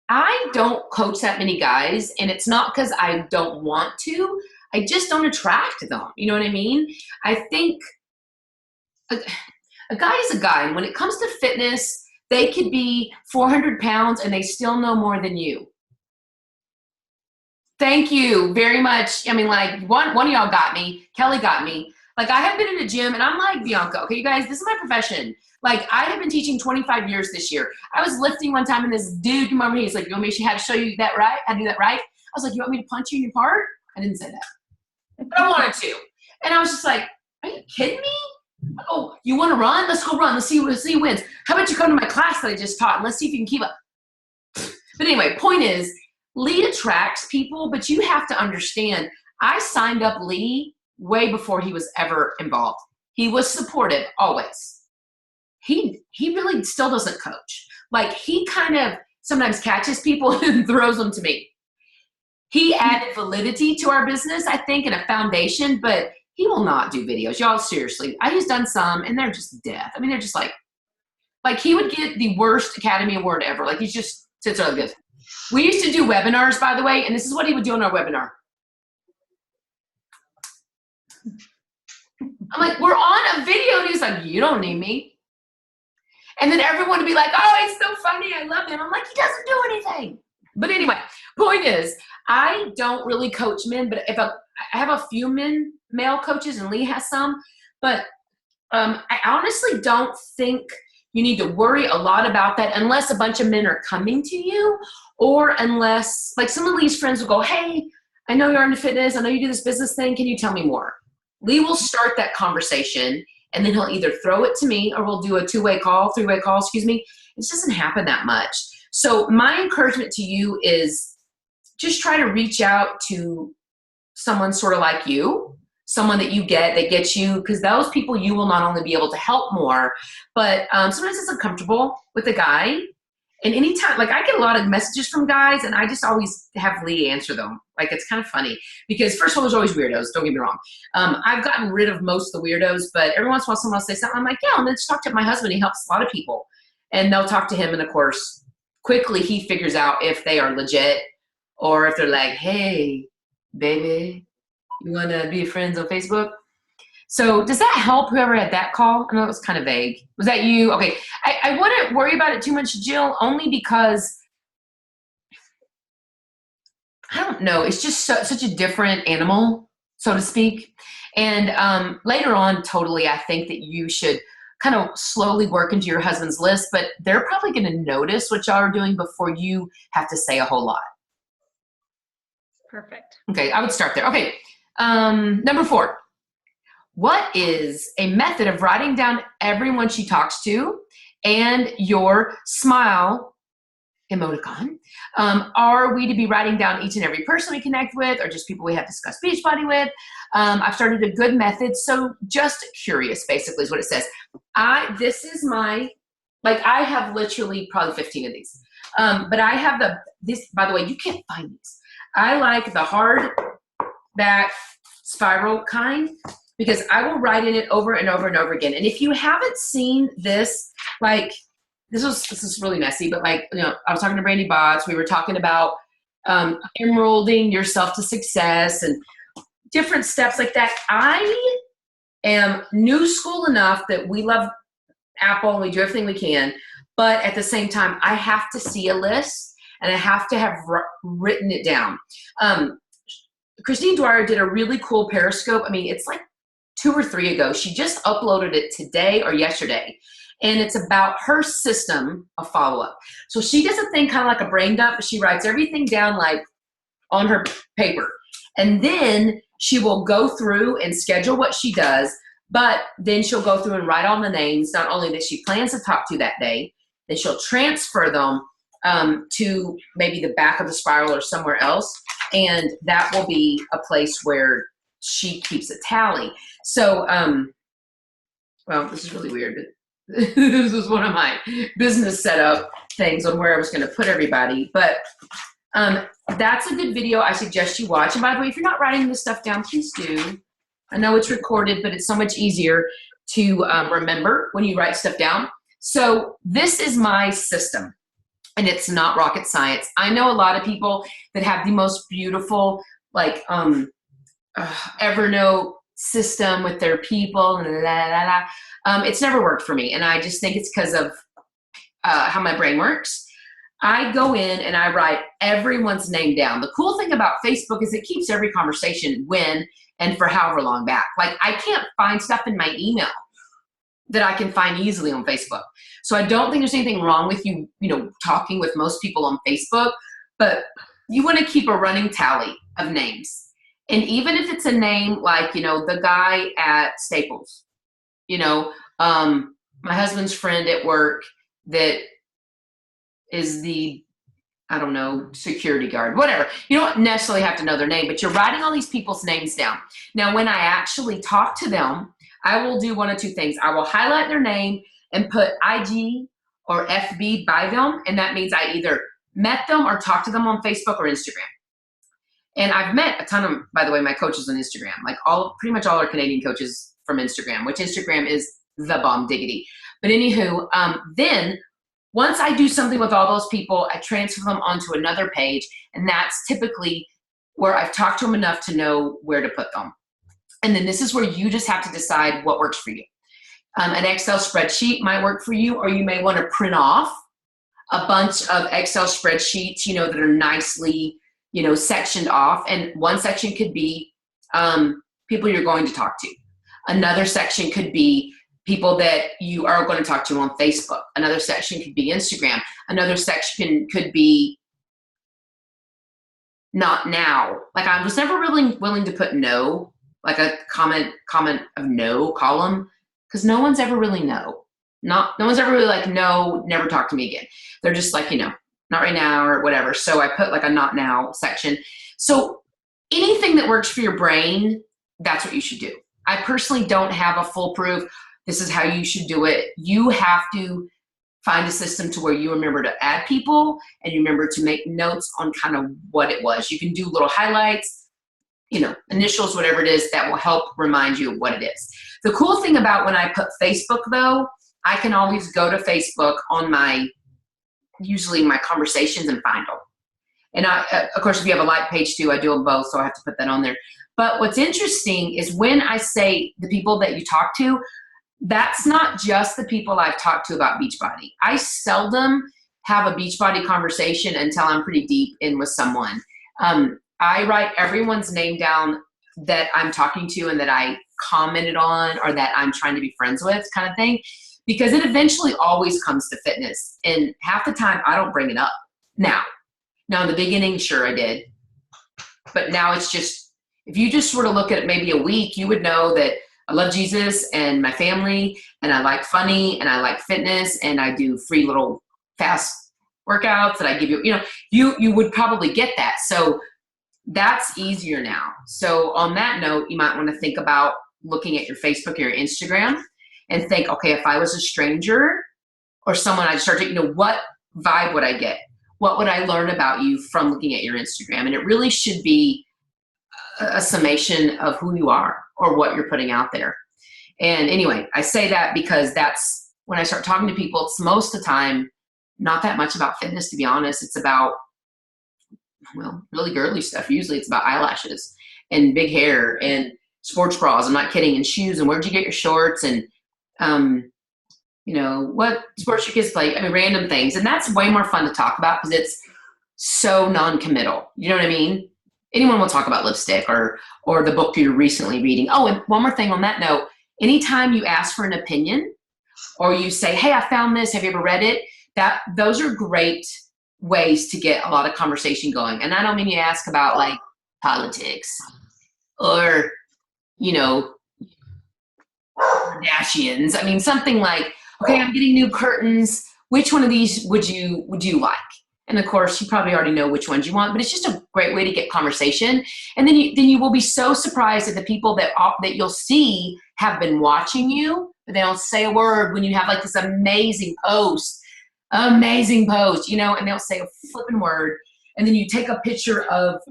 I don't coach that many guys, and it's not because I don't want to. I just don't attract them. You know what I mean? I think a guy is a guy, and when it comes to fitness, they could be 400 pounds and they still know more than you. Thank you very much. I mean, one of y'all got me. Kelly got me. Like I have been in a gym and I'm like, Bianca, okay, you guys, this is my profession. Like I have been teaching 25 years this year. I was lifting one time and this dude came over to me. He's like, you want me to show you that right? How to do that right? I was like, you want me to punch you in your part? I didn't say that, but I wanted to. And I was just like, are you kidding me? Oh, you want to run? Let's go run. Let's see who wins. How about you come to my class that I just taught and let's see if you can keep up. But anyway, point is, Lee attracts people, but you have to understand, I signed up Lee way before he was ever involved. He was supportive always. He really still doesn't coach. Like he kind of sometimes catches people and throws them to me. He added validity to our business, I think, and a foundation, but he will not do videos. Y'all, seriously. He's done some, and they're just death. I mean, they're just like he would get the worst Academy Award ever. Like, he just sits there like this. We used to do webinars, by the way, and this is what he would do on our webinar. I'm like, we're on a video, and he's like, you don't need me. And then everyone would be like, oh, he's so funny. I love him. I'm like, he doesn't do anything. But anyway, point is, I don't really coach men, but I have a few male coaches, and Lee has some, but I honestly don't think you need to worry a lot about that unless a bunch of men are coming to you, or unless, like, some of Lee's friends will go, hey, I know you're into fitness. I know you do this business thing. Can you tell me more? Lee will start that conversation, and then he'll either throw it to me or we'll do a three-way call, excuse me. It just doesn't happen that much. So my encouragement to you is just try to reach out to someone sort of like you, someone that gets you, because those people you will not only be able to help more, but sometimes it's uncomfortable with a guy. And anytime, like I get a lot of messages from guys, and I just always have Lee answer them. Like it's kind of funny because first of all, there's always weirdos. Don't get me wrong. I've gotten rid of most of the weirdos, but every once in a while someone will say something. I'm like, yeah, let's talk to my husband. He helps a lot of people. And they'll talk to him. And of course, quickly he figures out if they are legit or if they're like, hey, baby, you want to be friends on Facebook? So does that help whoever had that call? I know it was kind of vague. Was that you? Okay. I wouldn't worry about it too much, Jill, only because I don't know. It's just such a different animal, so to speak. And later on, totally, I think that you should kind of slowly work into your husband's list, but they're probably going to notice what y'all are doing before you have to say a whole lot. Perfect. Okay, I would start there. Okay, number 4. What is a method of writing down everyone she talks to and your smile emoticon? Are we to be writing down each and every person we connect with, or just people we have discussed Beachbody with? I've started a good method. So just curious, basically, is what it says. This is my, like, I have literally probably 15 of these. But I have this, by the way, you can't find these. I like the hard back spiral kind, because I will write in it over and over and over again. And if you haven't seen this, like, this is really messy, but like, you know, I was talking to Brandy Botts. We were talking about emeralding yourself to success and different steps like that. I am new school enough that we love Apple and we do everything we can. But at the same time, I have to see a list and I have to have written it down. Christine Dwyer did a really cool Periscope. I mean, it's like 2 or 3 ago. She just uploaded it today or yesterday. And it's about her system of follow-up. So she does a thing kind of like a brain dump, but she writes everything down like on her paper. And then she will go through and schedule what she does, but then she'll go through and write all the names, not only that she plans to talk to that day, then she'll transfer them to maybe the back of the spiral or somewhere else. And that will be a place where she keeps a tally. So, well, this is really weird, but this was one of my business setup things on where I was going to put everybody. But that's a good video I suggest you watch. And by the way, if you're not writing this stuff down, please do. I know it's recorded, but it's so much easier to remember when you write stuff down. So this is my system, and it's not rocket science. I know a lot of people that have the most beautiful, like, Evernote system with their people and it's never worked for me, and I just think it's because of how my brain works. I go in and I write everyone's name down. The cool thing about Facebook is it keeps every conversation when and for however long back. Like I can't find stuff in my email that I can find easily on Facebook. So I don't think there's anything wrong with you, talking with most people on Facebook, but you want to keep a running tally of names. And even if it's a name like, the guy at Staples, my husband's friend at work that is the, I don't know, security guard, whatever. You don't necessarily have to know their name, but you're writing all these people's names down. Now, when I actually talk to them, I will do one of two things. I will highlight their name and put IG or FB by them. And that means I either met them or talked to them on Facebook or Instagram. And I've met a ton of, by the way, my coaches on Instagram, like pretty much all our Canadian coaches from Instagram, which Instagram is the bomb diggity. But anywho, then once I do something with all those people, I transfer them onto another page. And that's typically where I've talked to them enough to know where to put them. And then this is where you just have to decide what works for you. An Excel spreadsheet might work for you, or you may want to print off a bunch of Excel spreadsheets, that are nicely, sectioned off. And one section could be people you're going to talk to. Another section could be people that you are going to talk to on Facebook. Another section could be Instagram. Another section could be not now. Like I was never really willing to put no, like a comment of no column, because no one's ever really no. No one's ever really like, no, never talk to me again. They're just like, not right now or whatever. So I put like a not now section. So anything that works for your brain, that's what you should do. I personally don't have a foolproof, this is how you should do it. You have to find a system to where you remember to add people and you remember to make notes on kind of what it was. You can do little highlights, initials, whatever it is that will help remind you of what it is. The cool thing about when I put Facebook though, I can always go to Facebook on usually my conversations and find them. And of course, if you have a like page too, I do them both, so I have to put that on there. But what's interesting is when I say the people that you talk to, that's not just the people I've talked to about Beachbody. I seldom have a Beachbody conversation until I'm pretty deep in with someone. I write everyone's name down that I'm talking to and that I commented on or that I'm trying to be friends with, kind of thing, because it eventually always comes to fitness. And half the time I don't bring it up. Now in the beginning, sure I did. But now it's just, if you just sort of look at it maybe a week, you would know that I love Jesus and my family, and I like funny, and I like fitness, and I do free little fast workouts that I give you. You would probably get that. So that's easier now. So on that note, you might want to think about looking at your Facebook or your Instagram and think, okay, if I was a stranger or someone I started, what vibe would I get? What would I learn about you from looking at your Instagram? And it really should be a summation of who you are or what you're putting out there. And anyway, I say that because that's when I start talking to people, it's most of the time not that much about fitness, to be honest. It's about, really girly stuff. Usually it's about eyelashes and big hair and sports bras. I'm not kidding. And shoes and where'd you get your shorts and, what sports your kids play. I mean, random things. And that's way more fun to talk about because it's so non-committal. You know what I mean? Anyone will talk about lipstick or the book you're recently reading. Oh, and one more thing on that note, anytime you ask for an opinion or you say, hey, I found this, have you ever read it? Those are great ways to get a lot of conversation going. And I don't mean you ask about like politics or, Kardashians. I mean, something like, okay, I'm getting new curtains. Which one of these would you like? And of course, you probably already know which ones you want, but it's just a great way to get conversation. And then you will be so surprised at the people that you'll see have been watching you, but they don't say a word when you have like this amazing post, and they'll say a flipping word. And then you take a picture of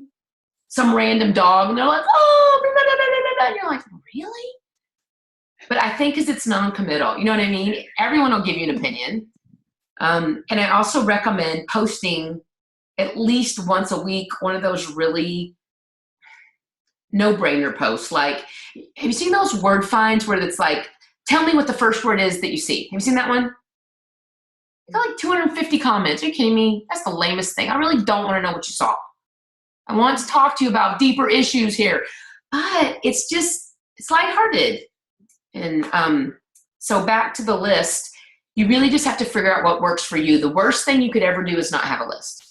some random dog and they're like, oh, blah, blah, blah, blah, blah. And you're like, really? But I think because it's non-committal, you know what I mean? Everyone will give you an opinion. And I also recommend posting at least once a week, one of those really no-brainer posts. Like, have you seen those word finds where it's like, tell me what the first word is that you see? Have you seen that one? I got like 250 comments. Are you kidding me? That's the lamest thing. I really don't want to know what you saw. I want to talk to you about deeper issues here. but it's lighthearted. And so back to the list, you really just have to figure out what works for you. The worst thing you could ever do is not have a list.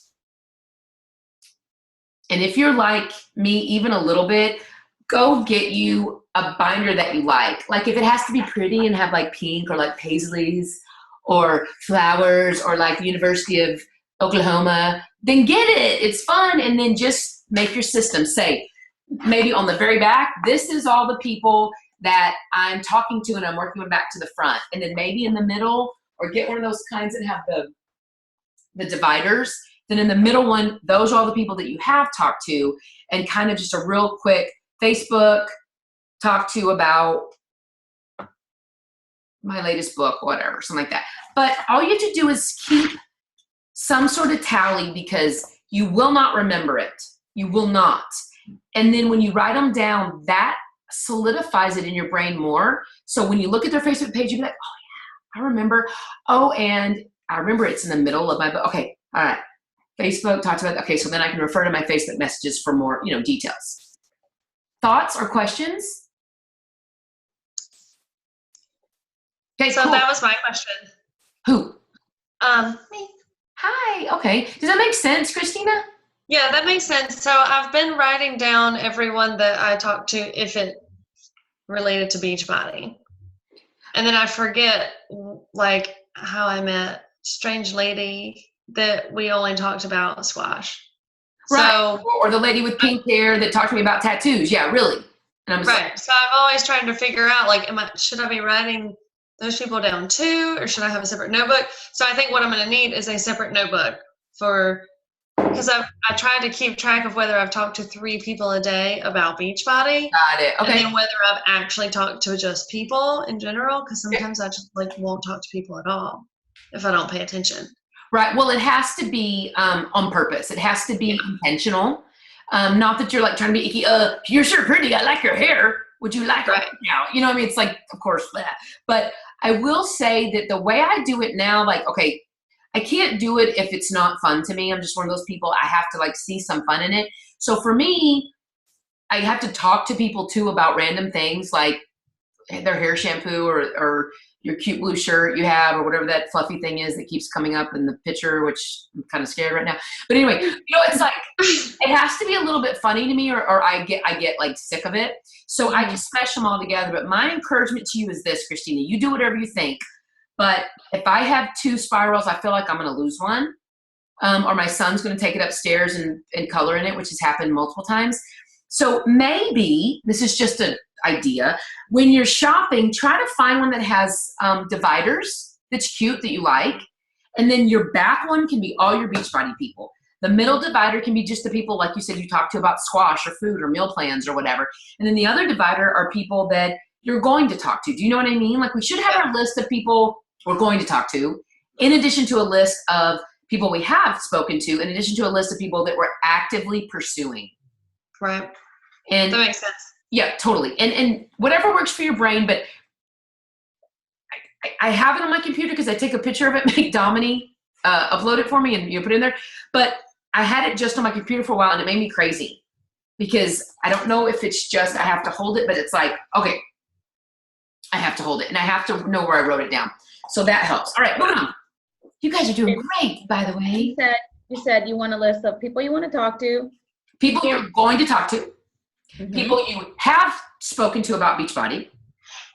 And if you're like me, even a little bit, go get you a binder that you like. Like if it has to be pretty and have like pink or like paisleys or flowers or like the University of Oklahoma, then get it. It's fun. And then just make your system say, maybe on the very back, this is all the people that I'm talking to and I'm working them back to the front. And then maybe in the middle, or get one of those kinds that have the dividers. Then in the middle one, those are all the people that you have talked to, and kind of just a real quick Facebook talk to about my latest book, whatever, something like that. But all you have to do is keep some sort of tally, because you will not remember it. You will not. And then when you write them down, that solidifies it in your brain more. So when you look at their Facebook page, you'll be like, oh yeah, I remember. Oh, and I remember it's in the middle of my book. Okay, all right. Facebook talks about, okay, so then I can refer to my Facebook messages for more, details. Thoughts or questions? Okay, So cool. that was my question. Who? Me. Hi, okay. Does that make sense, Christina? Yeah, that makes sense. So I've been writing down everyone that I talked to if it related to Beachbody. And then I forget, like, how I met strange lady that we only talked about squash. Right. So, or the lady with pink hair that talked to me about tattoos. Yeah, really. And I'm just right. So I've always tried to figure out, like, should I be writing those people down too, or should I have a separate notebook? So I think what I'm going to need is a separate notebook because I tried to keep track of whether I've talked to 3 people a day about Beachbody. Got it. Okay. And then whether I've actually talked to just people in general, because sometimes I just won't talk to people at all if I don't pay attention. Right. Well, it has to be on purpose. It has to be intentional. Not that you're like trying to be icky. You're sure pretty. I like your hair. Would you like it now? You know what I mean? It's like, of course, that. But I will say that the way I do it now, like, okay, I can't do it if it's not fun to me. I'm just one of those people. I have to like see some fun in it. So for me, I have to talk to people too about random things like their hair shampoo or your cute blue shirt you have, or whatever that fluffy thing is that keeps coming up in the picture, which I'm kind of scared right now. But anyway, it's like, it has to be a little bit funny to me, or I get like sick of it. So I just smash them all together. But my encouragement to you is this, Christina, you do whatever you think. But if I have 2 spirals, I feel like I'm going to lose one. Or my son's going to take it upstairs and color in it, which has happened multiple times. So maybe, this is just an idea, when you're shopping, try to find one that has dividers that's cute, that you like. And then your back one can be all your Beachbody people. The middle divider can be just the people, like you said, you talk to about squash or food or meal plans or whatever. And then the other divider are people that you're going to talk to. Do you know what I mean? Like, we should have our list of people we're going to talk to, in addition to a list of people we have spoken to, in addition to a list of people that we're actively pursuing. Right. And that makes sense. Yeah, totally. And whatever works for your brain, but I have it on my computer because I take a picture of it, make Dominique upload it for me, and put it in there. But I had it just on my computer for a while, and it made me crazy because I don't know if it's just I have to hold it, but it's like, okay, I have to hold it, and I have to know where I wrote it down. So that helps. All right, moving on. You guys are doing great, by the way. You said you want a list of people you want to talk to. People you're going to talk to. Mm-hmm. People you have spoken to about Beachbody.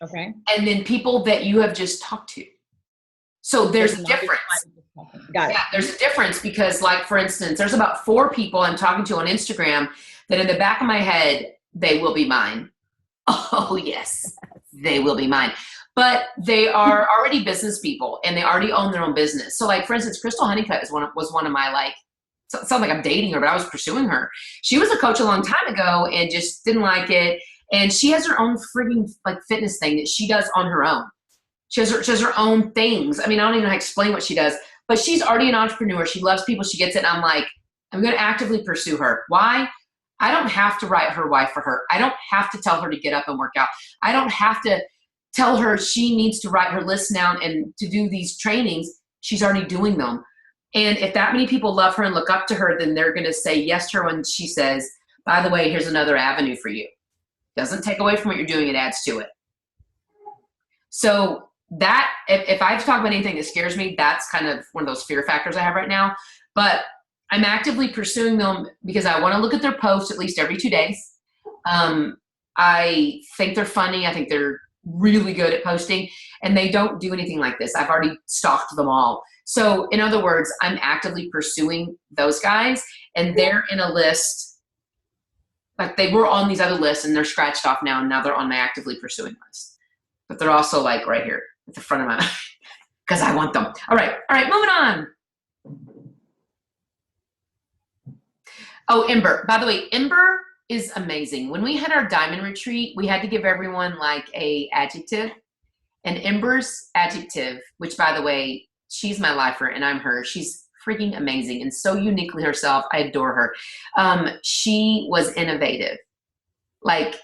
Okay. And then people that you have just talked to. So there's a difference. Got it. Yeah, there's a difference because, like, for instance, there's about 4 people I'm talking to on Instagram that in the back of my head, they will be mine. Oh, yes, they will be mine. But they are already business people, and they already own their own business. So, like, for instance, Crystal Honeycutt was one of my, like, it sounds like I'm dating her, but I was pursuing her. She was a coach a long time ago and just didn't like it. And she has her own frigging like fitness thing that she does on her own. She has her own things. I mean, I don't even know how to explain what she does, but she's already an entrepreneur. She loves people. She gets it. And I'm like, I'm going to actively pursue her. Why? I don't have to write her why for her. I don't have to tell her to get up and work out. I don't have to tell her she needs to write her list down and to do these trainings. She's already doing them. And if that many people love her and look up to her, then they're going to say yes to her when she says, by the way, here's another avenue for you. Doesn't take away from what you're doing, it adds to it. So that, if I have to talk about anything that scares me, that's kind of one of those fear factors I have right now. But I'm actively pursuing them because I want to look at their posts at least every 2 days. I think they're funny. I think they're really good at posting, and they don't do anything like this. I've already stalked them all. So in other words, I'm actively pursuing those guys, and they're in a list. Like they were on these other lists and they're scratched off now, and now they're on my actively pursuing list. But they're also like right here at the front of my because I want them. All right, moving on. Oh, Ember. By the way, Ember is amazing. When we had our diamond retreat, we had to give everyone like a adjective. And Ember's adjective, which by the way, she's my lifer and I'm her. She's freaking amazing and so uniquely herself. I adore her. She was innovative. Like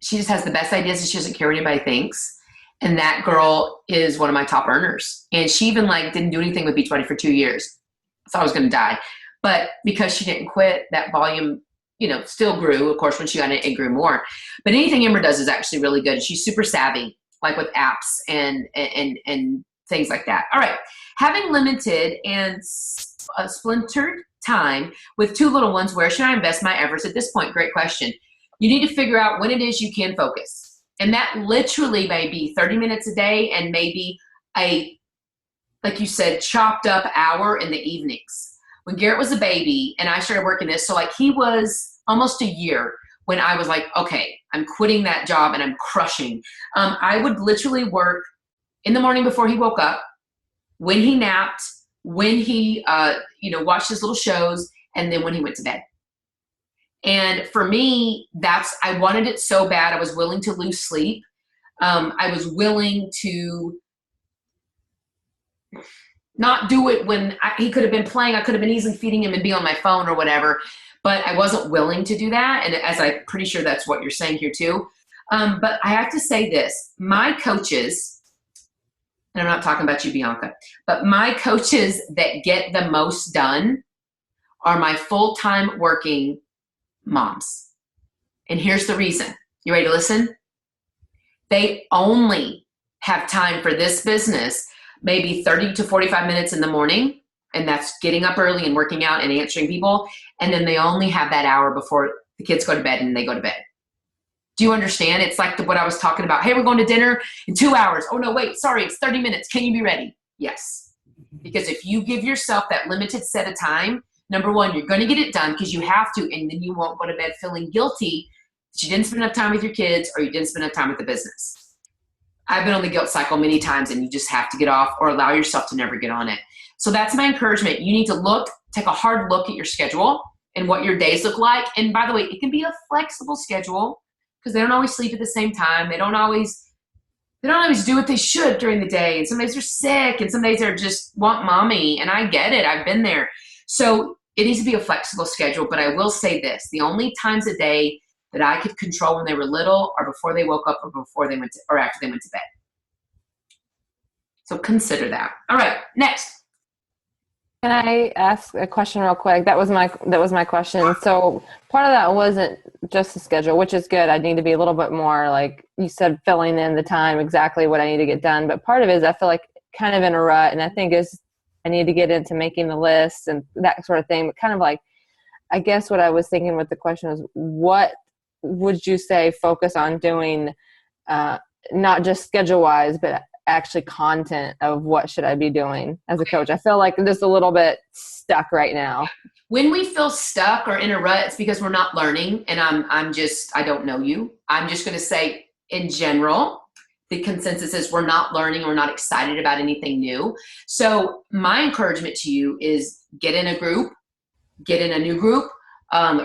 she just has the best ideas and she doesn't care what anybody thinks. And that girl is one of my top earners. And she even like didn't do anything with Beachbody for 2 years. I thought I was going to die. But because she didn't quit, that volume, still grew. Of course, when she got it, it grew more. But anything Ember does is actually really good. She's super savvy, like with apps and things like that. All right. Having limited and splintered time with 2 little ones, where should I invest my efforts at this point? Great question. You need to figure out when it is you can focus. And that literally may be 30 minutes a day and maybe like you said, chopped up hour in the evenings. When Garrett was a baby and I started working this, so like he was almost a year when I was like, okay, I'm quitting that job and I'm crushing. I would literally work in the morning before he woke up, when he napped, when he, watched his little shows, and then when he went to bed. And for me, I wanted it so bad. I was willing to lose sleep. I was willing to not do it when he could have been playing. I could have been easily feeding him and be on my phone or whatever, but I wasn't willing to do that. And as I'm pretty sure that's what you're saying here too. But I have to say this, my coaches, and I'm not talking about you, Bianca, but my coaches that get the most done are my full-time working moms. And here's the reason. You ready to listen? They only have time for this business maybe 30 to 45 minutes in the morning, and that's getting up early and working out and answering people, and then they only have that hour before the kids go to bed and they go to bed. Do you understand? It's like what I was talking about. Hey, we're going to dinner in 2 hours. Oh, no, wait, sorry, it's 30 minutes. Can you be ready? Yes. Because if you give yourself that limited set of time, number one, you're going to get it done because you have to, and then you won't go to bed feeling guilty that you didn't spend enough time with your kids or you didn't spend enough time with the business. I've been on the guilt cycle many times, and you just have to get off or allow yourself to never get on it. So that's my encouragement. You need to take a hard look at your schedule and what your days look like. And by the way, it can be a flexible schedule because they don't always sleep at the same time. They don't always do what they should during the day. And some days they're sick, and some days they're just want mommy. And I get it. I've been there. So it needs to be a flexible schedule. But I will say this, the only times a day that I could control when they were little or before they woke up or before they or after they went to bed. So consider that. All right, next. Can I ask a question real quick? That was my question. So part of that wasn't just the schedule, which is good. I need to be a little bit more, like you said, filling in the time, exactly what I need to get done. But part of it is I feel like kind of in a rut, and I think I need to get into making the list and that sort of thing. But kind of like, I guess what I was thinking with the question is, what would you say focus on doing, not just schedule-wise, but actually content of what should I be doing as a coach? I feel like I'm just a little bit stuck right now. When we feel stuck or in a rut, it's because we're not learning. And I don't know you. I'm just going to say in general, the consensus is we're not learning. We're not excited about anything new. So my encouragement to you is get in a group, get in a new group,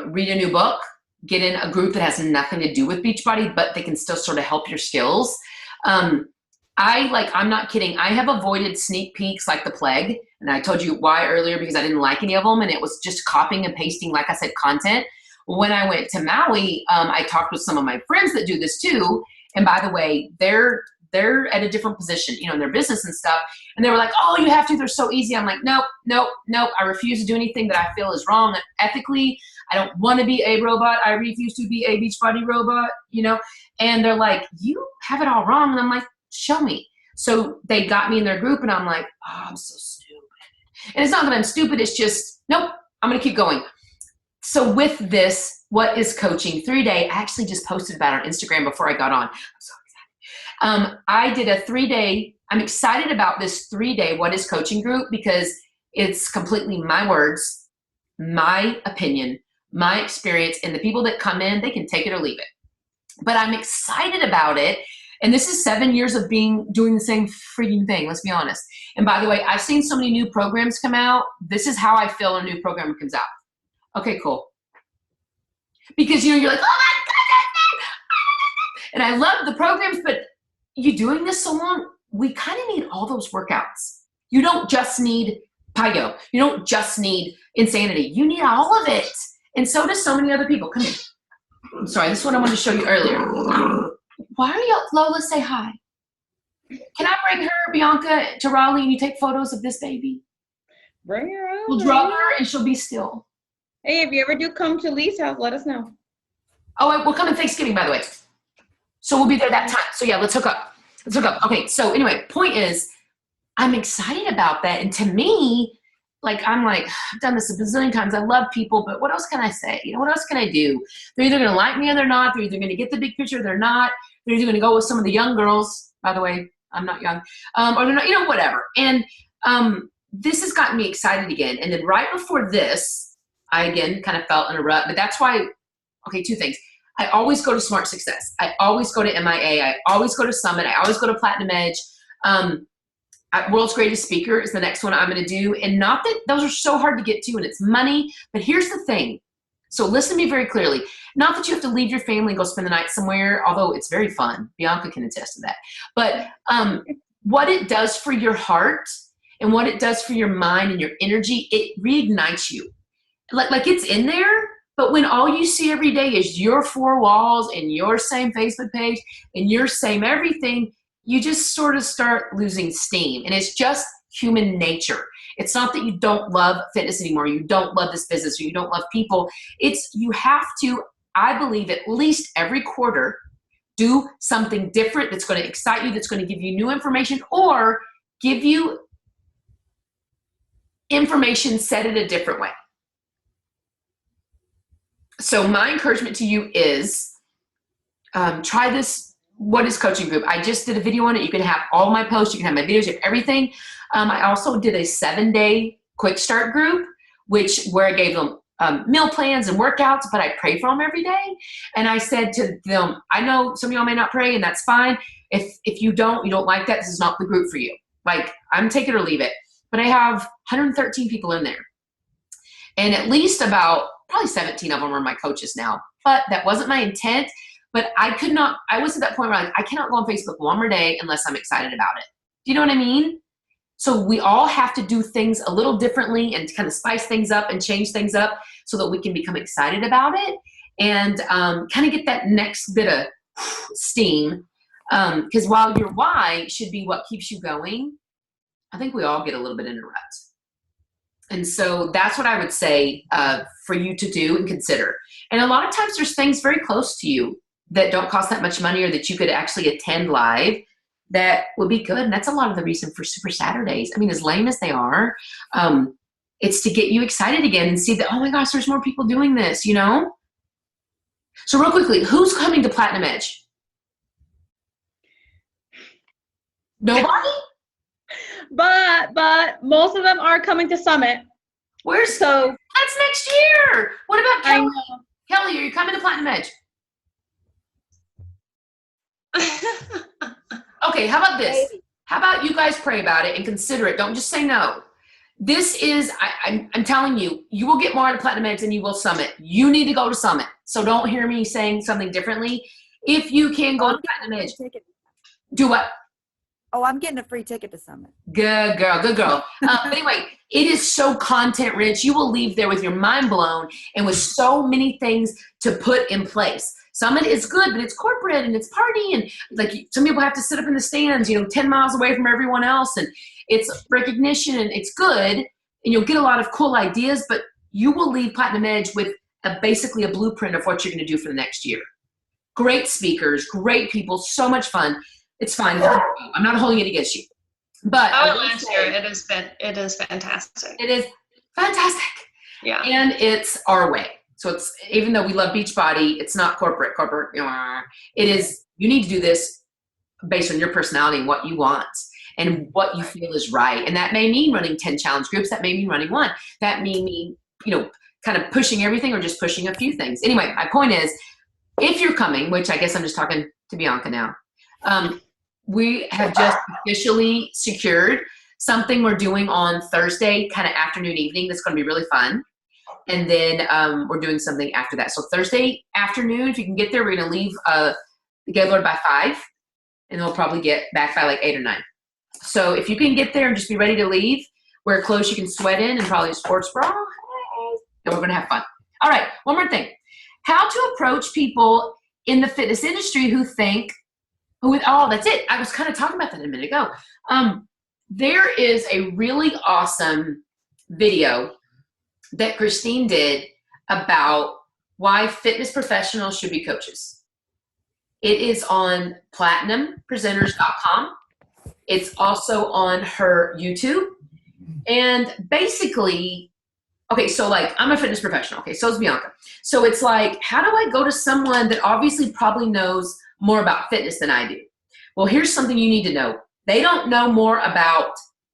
read a new book, get in a group that has nothing to do with Beachbody, but they can still sort of help your skills. I'm not kidding. I have avoided sneak peeks like the plague. And I told you why earlier, because I didn't like any of them. And it was just copying and pasting, like I said, content. When I went to Maui, I talked with some of my friends that do this too. And by the way, they're at a different position, in their business and stuff. And they were like, oh, you have to, they're so easy. I'm like, nope. I refuse to do anything that I feel is wrong ethically. I don't want to be a robot. I refuse to be a Beachbody robot, you know? And they're like, you have it all wrong. And I'm like, show me. So they got me in their group and I'm like, oh, I'm so stupid. And it's not that I'm stupid. It's just, nope, I'm going to keep going. So with this, what is coaching 3-day? I actually just posted about it on Instagram before I got on. I'm so excited. I did a 3-day. I'm excited about this 3-day What is Coaching group because it's completely my words, my opinion, my experience, and the people that come in, they can take it or leave it. But I'm excited about it. And this is 7 years of doing the same freaking thing, let's be honest. And by the way, I've seen so many new programs come out. This is how I feel a new program comes out. Okay, cool. Because you're like, oh my God, and I love the programs, but you doing this so long, we kind of need all those workouts. You don't just need Pyo. You don't just need insanity. You need all of it. And so do so many other people. Come here. I'm sorry, this is what I wanted to show you earlier. Why are you, Lola, say hi. Can I bring her, Bianca, to Raleigh and you take photos of this baby? Bring her over. We'll drug her and she'll be still. Hey, if you ever do come to Lee's house, let us know. Oh, we'll come in Thanksgiving, by the way. So we'll be there that time. So yeah, let's hook up. Okay, so anyway, point is, I'm excited about that. And to me, like, I'm like, I've done this a bazillion times. I love people, but what else can I say? You know, what else can I do? They're either going to like me or they're not. They're either going to get the big picture or they're not. They're either going to go with some of the young girls. By the way, I'm not young. Or they're not, you know, whatever. And this has gotten me excited again. And then right before this, I again kind of felt in a rut. But that's why, okay, 2 things. I always go to Smart Success. I always go to MIA. I always go to Summit. I always go to Platinum Edge. World's Greatest Speaker is the next one I'm going to do. And not that those are so hard to get to and it's money, but here's the thing. So listen to me very clearly. Not that you have to leave your family and go spend the night somewhere, although it's very fun. Bianca can attest to that. But what it does for your heart and what it does for your mind and your energy, it reignites you. Like it's in there, but when all you see every day is your 4 walls and your same Facebook page and your same everything, you just sort of start losing steam. And it's just human nature. It's not that you don't love fitness anymore. You don't love this business or you don't love people. It's you have to, I believe, at least every quarter, do something different that's going to excite you, that's going to give you new information or give you information said in a different way. So my encouragement to you is try this What is Coaching group. I just did a video on it. You can have all my posts. You can have my videos. You have everything. I also did a 7-day quick start group, where I gave them meal plans and workouts, but I pray for them every day. And I said to them, I know some of y'all may not pray, and that's fine. If you don't like that, this is not the group for you. Like, I'm take it or leave it. But I have 113 people in there. And at least probably 17 of them are my coaches now. But that wasn't my intent. But I was at that point where I cannot go on Facebook one more day unless I'm excited about it. Do you know what I mean? So we all have to do things a little differently and kind of spice things up and change things up so that we can become excited about it and kind of get that next bit of steam. Because while your why should be what keeps you going, I think we all get a little bit in a rut. And so that's what I would say for you to do and consider. And a lot of times there's things very close to you that don't cost that much money or that you could actually attend live that would be good. And that's a lot of the reason for Super Saturdays. I mean, as lame as they are, it's to get you excited again and see that, oh my gosh, there's more people doing this, you know? So real quickly, who's coming to Platinum Edge? Nobody? But most of them are coming to Summit. That's next year. What about Kelly? Kelly, are you coming to Platinum Edge? Okay, how about this? How about you guys pray about it and consider it? Don't just say no. This is, I'm telling you, you will get more out of Platinum Edge than you will Summit. You need to go to Summit. So don't hear me saying something differently. If you can go to Platinum Edge. Do what? Oh, I'm getting a free ticket to Summit. Good girl, good girl. But anyway, it is so content rich. You will leave there with your mind blown and with so many things to put in place. Summit is good, but it's corporate and it's party and like some people have to sit up in the stands, 10 miles away from everyone else, and it's recognition and it's good and you'll get a lot of cool ideas, but you will leave Platinum Edge with basically a blueprint of what you're going to do for the next year. Great speakers, great people, so much fun. It's fine. I'm not holding it against you. But I went last year. It is fantastic. It is fantastic. Yeah. And it's our way. So it's, even though we love Beachbody, it's not corporate. It is, you need to do this based on your personality and what you want and what you feel is right. And that may mean running 10 challenge groups. That may mean running one. That may mean, kind of pushing everything or just pushing a few things. Anyway, my point is, if you're coming, which I guess I'm just talking to Bianca now, we have just officially secured something we're doing on Thursday, kind of afternoon, evening. That's going to be really fun. And then we're doing something after that. So Thursday afternoon, if you can get there, we're going to leave the Gaylord by 5, and we'll probably get back by like 8 or 9. So if you can get there and just be ready to leave, wear clothes you can sweat in and probably a sports bra, and we're going to have fun. All right, one more thing. How to approach people in the fitness industry who think, that's it. I was kind of talking about that a minute ago. There is a really awesome video that Christine did about why fitness professionals should be coaches. It is on platinumpresenters.com. It's also on her YouTube. And basically, okay, so like I'm a fitness professional. Okay, so is Bianca. So it's like, how do I go to someone that obviously probably knows more about fitness than I do? Well, here's something you need to know. They don't know more about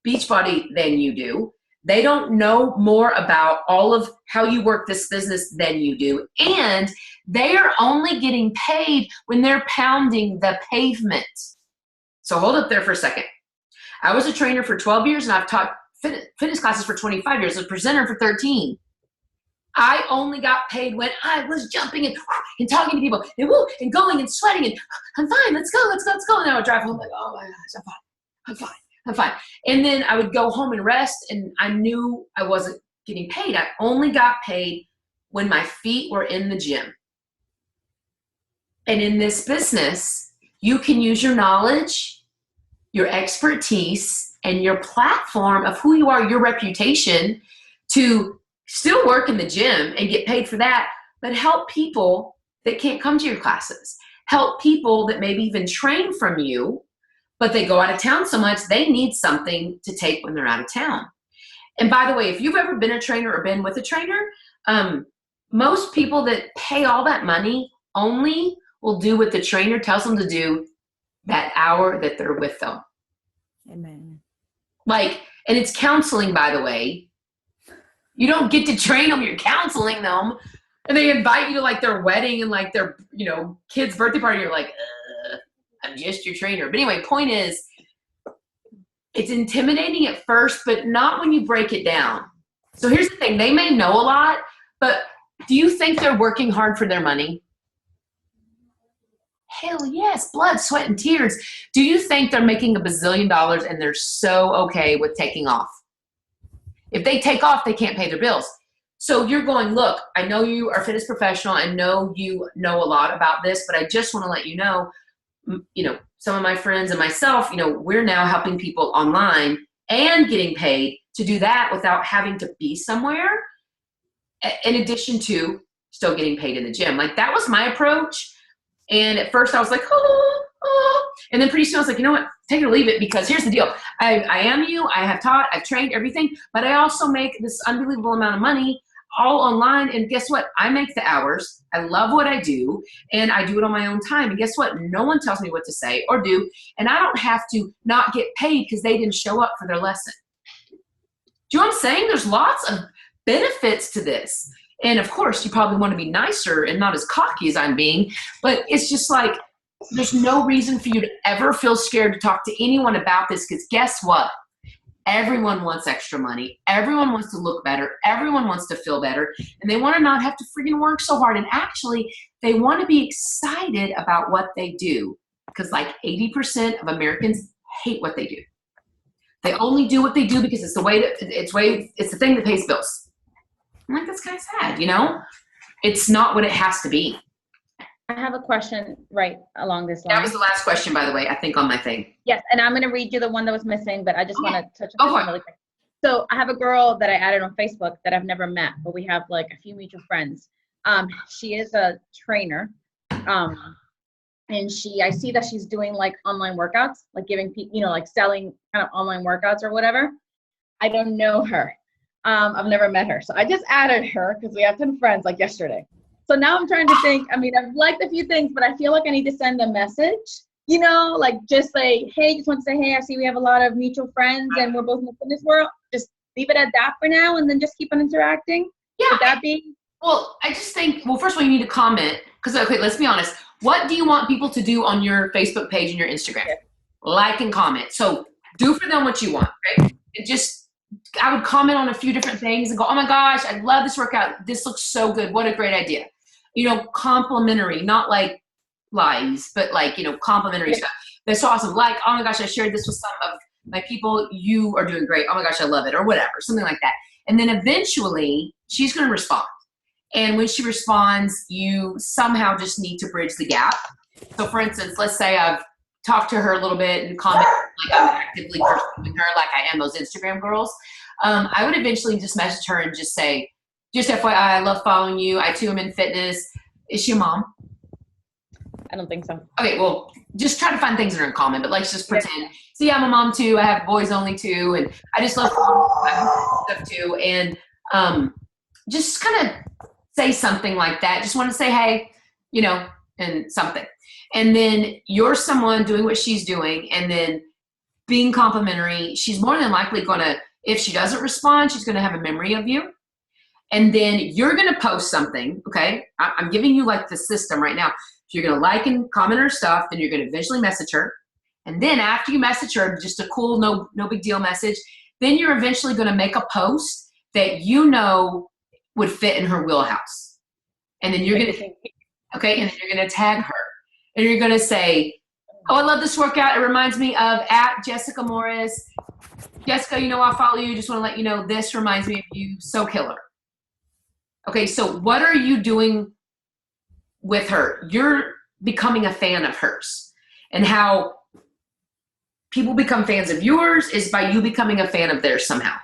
Beachbody than you do. They don't know more about all of how you work this business than you do. And they are only getting paid when they're pounding the pavement. So hold up there for a second. I was a trainer for 12 years and I've taught fitness classes for 25 years, a presenter for 13. I only got paid when I was jumping and talking to people and going and sweating and I'm fine, let's go. And I would drive home like, oh my gosh, I'm fine. And then I would go home and rest, and I knew I wasn't getting paid. I only got paid when my feet were in the gym. And in this business, you can use your knowledge, your expertise, and your platform of who you are, your reputation, to still work in the gym and get paid for that, but help people that can't come to your classes. Help people that maybe even train from you, but they go out of town so much, they need something to take when they're out of town. And by the way, if you've ever been a trainer or been with a trainer, most people that pay all that money only will do what the trainer tells them to do that hour that they're with them. Amen. Like, and it's counseling, by the way. You don't get to train them, you're counseling them. And they invite you to like their wedding and like their, kid's birthday party. You're like, I'm just your trainer. But anyway, point is, it's intimidating at first, but not when you break it down. So here's the thing. They may know a lot, but do you think they're working hard for their money? Hell yes, blood, sweat, and tears. Do you think they're making $1 bazillion and they're so okay with taking off? If they take off, they can't pay their bills. So you're going, look, I know you are a fitness professional. I know you know a lot about this, but I just want to let you know, some of my friends and myself, we're now helping people online and getting paid to do that without having to be somewhere, in addition to still getting paid in the gym. Like, that was my approach. And at first I was like, oh. And then pretty soon I was like, you know what, take it or leave it, because here's the deal. I am you, I have taught, I've trained everything, but I also make this unbelievable amount of money all online. And guess what? I make the hours. I love what I do, and I do it on my own time. And guess what? No one tells me what to say or do, and I don't have to not get paid because they didn't show up for their lesson. Do you know what I'm saying? There's lots of benefits to this. And of course, you probably want to be nicer and not as cocky as I'm being, but it's just like, there's no reason for you to ever feel scared to talk to anyone about this, because guess what? Everyone wants extra money. Everyone wants to look better. Everyone wants to feel better. And they want to not have to freaking work so hard. And actually, they want to be excited about what they do, because like 80% of Americans hate what they do. They only do what they do because it's the thing that pays bills. I'm like, that's kind of sad, It's not what it has to be. I have a question right along this line. That was the last question, by the way, I think, on my thing. Yes, and I'm going to read you the one that was missing, but I just want to touch on this one really quick. So I have a girl that I added on Facebook that I've never met, but we have like a few mutual friends. She is a trainer. And I see that she's doing like online workouts, like giving people, like selling kind of online workouts or whatever. I don't know her. I've never met her. So I just added her because we have been friends like yesterday. So now I'm trying to think, I've liked a few things, but I feel like I need to send a message, like just say, hey, just want to say, hey, I see we have a lot of mutual friends and we're both in the fitness world. Just leave it at that for now and then just keep on interacting. Yeah. Would that be? Well, I just think, first of all, you need to comment because, okay, let's be honest. What do you want people to do on your Facebook page and your Instagram? Yeah. Like and comment. So do for them what you want, right? I would comment on a few different things and go, oh my gosh, I love this workout. This looks so good. What a great idea. Complimentary, not like lies, but like, complimentary stuff. That's so awesome. Like, oh my gosh, I shared this with some of my people. You are doing great. Oh my gosh, I love it, or whatever, something like that. And then eventually she's going to respond. And when she responds, you somehow just need to bridge the gap. So for instance, let's say I've talked to her a little bit and commented like I'm actively pursuing her like I am those Instagram girls. I would eventually just message her and just say, just FYI, I love following you. I too am in fitness. Is she a mom? I don't think so. Okay, well, just try to find things that are in common, but let's just pretend. See, I'm a mom too. I have boys only too. And I just love stuff too. And just kind of say something like that. Just want to say, hey, and something. And then you're someone doing what she's doing and then being complimentary. She's more than likely going to, if she doesn't respond, she's going to have a memory of you. And then you're going to post something, okay? I'm giving you like the system right now. You're going to like and comment her stuff, then you're going to eventually message her. And then after you message her, just a cool, no big deal message, then you're eventually going to make a post that would fit in her wheelhouse. And then you're going to, okay, and then you're going to tag her. And you're going to say, oh, I love this workout. It reminds me of @Jessica Morris. Jessica, I follow you. Just want to let you know this reminds me of you. So killer. Okay, so what are you doing with her? You're becoming a fan of hers. And how people become fans of yours is by you becoming a fan of theirs somehow.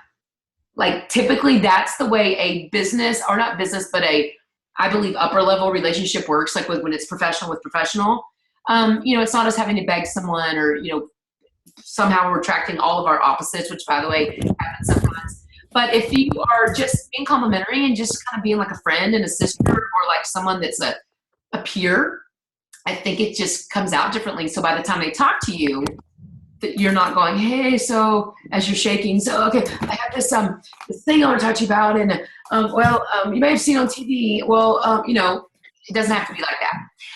Like typically that's the way a business, or not business, but I believe upper level relationship works, like when it's professional with professional. It's not us having to beg someone or, somehow we're attracting all of our opposites, which by the way happens sometimes. But if you are just being complimentary and just kind of being like a friend and a sister or like someone that's a peer, I think it just comes out differently. So by the time they talk to you, that you're not going, hey, so as you're shaking, so okay, I have this thing I want to talk to you about, and you may have seen on TV. Well, it doesn't have to be like that.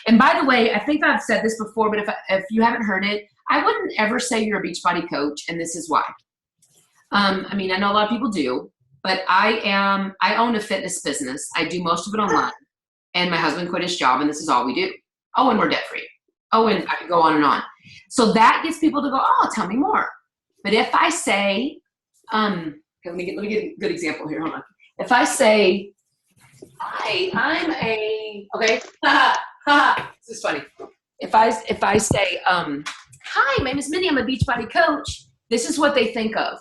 And by the way, I think I've said this before, but if you haven't heard it, I wouldn't ever say you're a Beachbody coach, and this is why. I know a lot of people do, but I own a fitness business. I do most of it online, and my husband quit his job, and this is all we do. Oh, and we're debt free. Oh, and I could go on and on. So that gets people to go, oh, tell me more. But if I say, okay, let me get a good example here. Hold on. If I say, hi, okay, this is funny. If I say, hi, my name is Minnie, I'm a Beachbody coach, this is what they think of.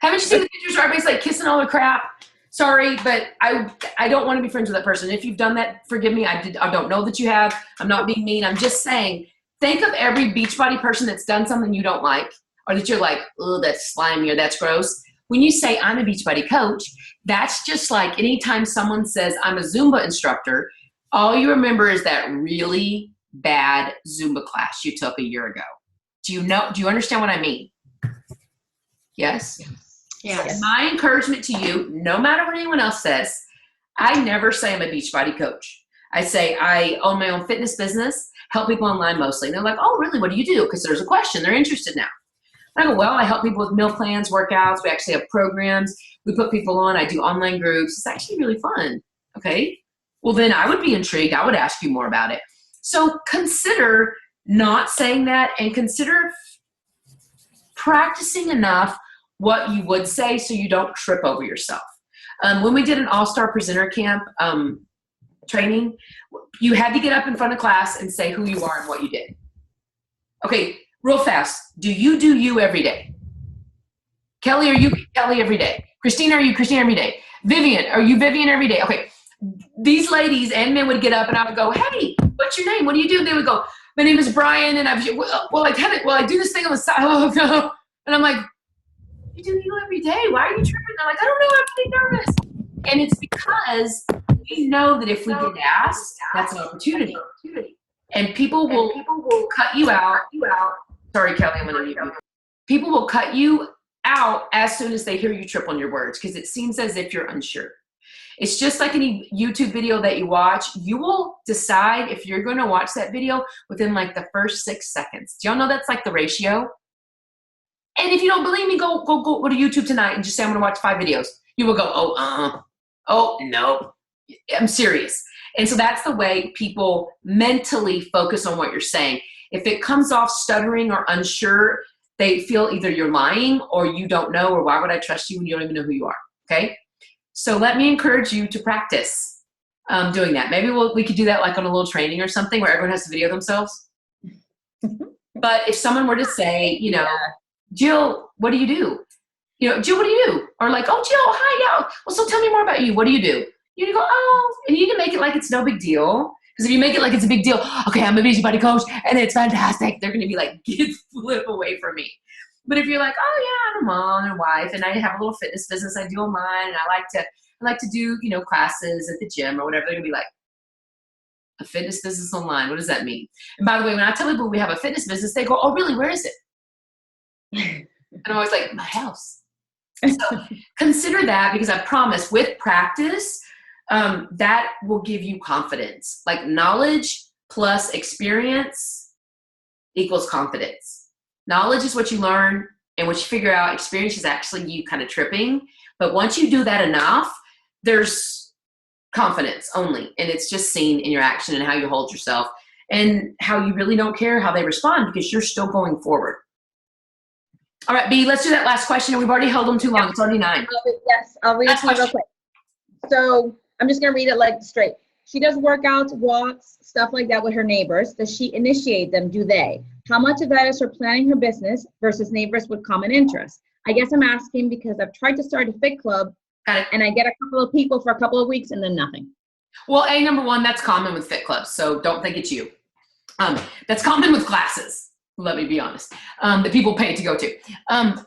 Haven't you seen the pictures where everybody's like kissing all the crap? Sorry, but I don't want to be friends with that person. If you've done that, forgive me. I don't know that you have. I'm not being mean. I'm just saying, think of every Beachbody person that's done something you don't like, or that you're like, oh, that's slimy or that's gross. When you say I'm a Beachbody coach, that's just like anytime someone says I'm a Zumba instructor, all you remember is that really bad Zumba class you took a year ago. Do you understand what I mean? Yes? Yes. So my encouragement to you, no matter what anyone else says, I never say I'm a Beachbody coach. I say I own my own fitness business, help people online mostly. And they're like, oh, really? What do you do? Because there's a question. They're interested now. And I go, well, I help people with meal plans, workouts. We actually have programs. We put people on. I do online groups. It's actually really fun. Okay. Well, then I would be intrigued. I would ask you more about it. So consider not saying that and consider practicing enough what you would say so you don't trip over yourself. When we did an all-star presenter camp training, you had to get up in front of class and say who you are and what you did. Okay, real fast. Do you every day? Kelly, are you Kelly every day? Christina, are you Christina every day? Vivian, are you Vivian every day? Okay. These ladies and men would get up and I would go, hey, what's your name? What do you do? They would go, my name is Brian and I do this thing on the side. Oh, no. And I'm like, you do you every day. Why are you tripping? They're like, I don't know. I'm getting nervous. And it's because we know that if we get asked, that's an opportunity. And people will cut you out. Sorry, Kelly, I'm going to mute you. People will cut you out as soon as they hear you trip on your words because it seems as if you're unsure. It's just like any YouTube video that you watch. You will decide if you're going to watch that video within like the first 6 seconds. Do y'all know that's like the ratio? And if you don't believe me, go to YouTube tonight and just say, I'm going to watch 5 videos. You will go, oh, no, I'm serious. And so that's the way people mentally focus on what you're saying. If it comes off stuttering or unsure, they feel either you're lying or you don't know, or why would I trust you when you don't even know who you are, okay? So let me encourage you to practice doing that. Maybe we could do that like on a little training or something where everyone has to video themselves. But if someone were to say, Jill, what do you do? Jill, what do you do? Or like, oh, Jill, hi, yeah. Well, so tell me more about you. What do you do? You go, oh, and you need to make it like it's no big deal. Because if you make it like it's a big deal, okay, I'm a Beachbody coach and it's fantastic, they're going to be like, flip away from me. But if you're like, oh yeah, I'm a mom and a wife and I have a little fitness business I do online and I like to do, classes at the gym or whatever, they're going to be like, a fitness business online, what does that mean? And by the way, when I tell people we have a fitness business, they go, oh really, where is it? And I'm always like, my house. So consider that, because I promise with practice, that will give you confidence. Like knowledge plus experience equals confidence. Knowledge is what you learn and what you figure out. Experience is actually you kind of tripping. But once you do that enough, there's confidence only. And it's just seen in your action and how you hold yourself and how you really don't care how they respond because you're still going forward. All right, B, let's do that last question. We've already held them too long. It's already 9. Yes, I'll read it to you real quick. So I'm just going to read it like straight. She does workouts, walks, stuff like that with her neighbors. Does she initiate them? Do they? How much of that is her planning her business versus neighbors with common interests? I guess I'm asking because I've tried to start a fit club and I get a couple of people for a couple of weeks and then nothing. Well, number one, that's common with fit clubs. So don't think it's you. That's common with classes. Let me be honest, that people pay to go to.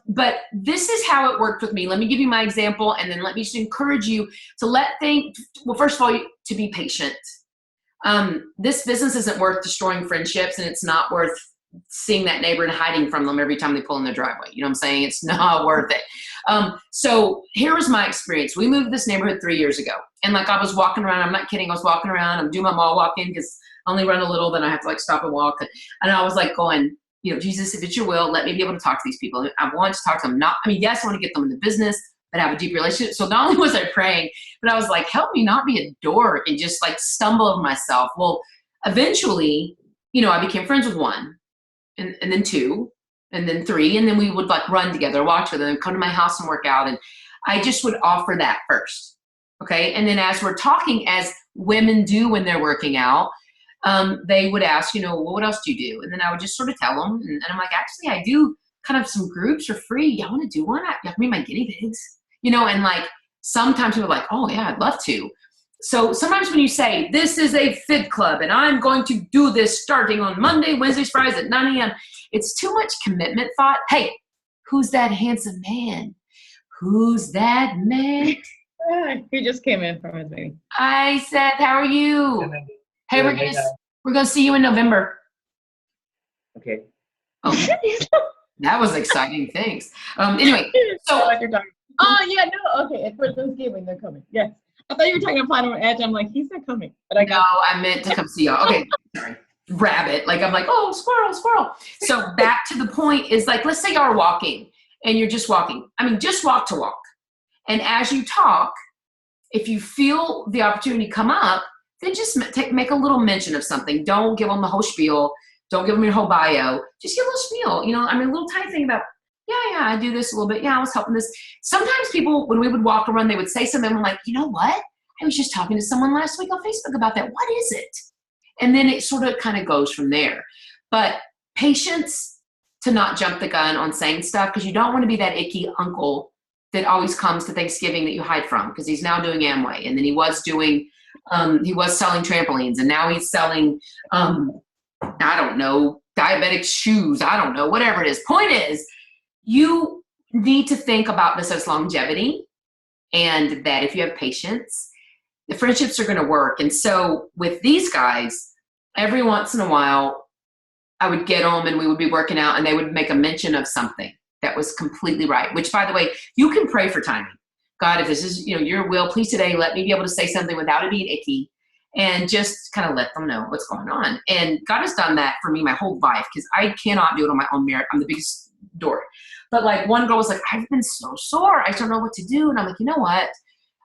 But this is how it worked with me. Let me give you my example, and then let me just encourage you to well, first of all, to be patient. This business isn't worth destroying friendships, and it's not worth seeing that neighbor and hiding from them every time they pull in their driveway. You know what I'm saying? It's not worth it. So here was my experience. We moved to this neighborhood 3 years ago, and like I was walking around. I'm not kidding. I was walking around. I'm doing my mall walking because I only run a little, then I have to like stop and walk. And I was like going, Jesus, if it's your will, let me be able to talk to these people. I want to talk to them. Yes, I want to get them in the business, but have a deep relationship. So not only was I praying, but I was like, help me not be a dork and just like stumble over myself. Well, eventually, I became friends with 1 and then 2 and then 3. And then we would like run together, walk together, and come to my house and work out. And I just would offer that first. Okay. And then as we're talking, as women do when they're working out, they would ask, well, what else do you do? And then I would just sort of tell them. And I'm like, actually, I do kind of some groups for free. Y'all want to do one? You have to be my guinea pigs, and like sometimes people are like, oh yeah, I'd love to. So sometimes when you say, this is a fit club and I'm going to do this starting on Monday, Wednesdays, Fridays at 9 a.m., it's too much commitment thought. Hey, who's that handsome man? Who's that man? He just came in from his meeting. I said, how are you? Hey, we're gonna see you in November. Okay. Oh, that was exciting. Thanks. Anyway, so like you're talking. Oh yeah, no, okay. It's for Thanksgiving. They're coming. Yes, I thought you were talking about Platinum Edge. I'm like, he's not coming, but I meant to come see y'all. Okay, sorry. Rabbit. Like I'm like, oh, squirrel. So back to the point is like, let's say y'all are walking and you're just walking. Just walk to walk. And as you talk, if you feel the opportunity come up, then just make a little mention of something. Don't give them the whole spiel. Don't give them your whole bio. Just give a little spiel. A little tiny thing about, yeah, I do this a little bit. Yeah, I was helping this. Sometimes people, when we would walk around, they would say something. I'm like, you know what? I was just talking to someone last week on Facebook about that. What is it? And then it sort of kind of goes from there. But patience to not jump the gun on saying stuff, because you don't want to be that icky uncle that always comes to Thanksgiving that you hide from, because he's now doing Amway, and then he was selling trampolines, and now he's selling, I don't know, diabetic shoes. I don't know, whatever it is. Point is, you need to think about this as longevity, and that if you have patience, the friendships are going to work. And so with these guys, every once in a while, I would get them and we would be working out and they would make a mention of something that was completely right, which, by the way, you can pray for timing. God, if this is, your will, please today, let me be able to say something without it being icky, and just kind of let them know what's going on. And God has done that for me my whole life, because I cannot do it on my own merit. I'm the biggest dork. But like, one girl was like, I've been so sore. I don't know what to do. And I'm like, you know what?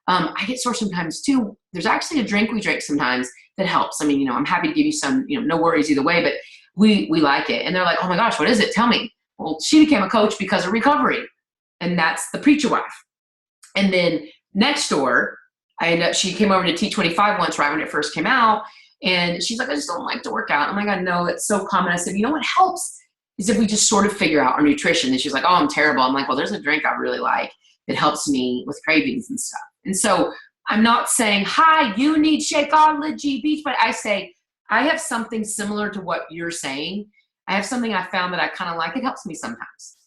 I get sore sometimes too. There's actually a drink we drink sometimes that helps. I mean, I'm happy to give you some, no worries either way, but we like it. And they're like, oh my gosh, what is it? Tell me. Well, she became a coach because of recovery. And that's the preacher wife. And then next door, she came over to T25 once, right when it first came out. And she's like, I just don't like to work out. I'm like, I know, it's so common. I said, what helps is if we just sort of figure out our nutrition. And she's like, oh, I'm terrible. I'm like, well, there's a drink I really like that helps me with cravings and stuff. And so I'm not saying, hi, you need Shakeology Beach, but I say, I have something similar to what you're saying. I have something I found that I kind of like. It helps me sometimes.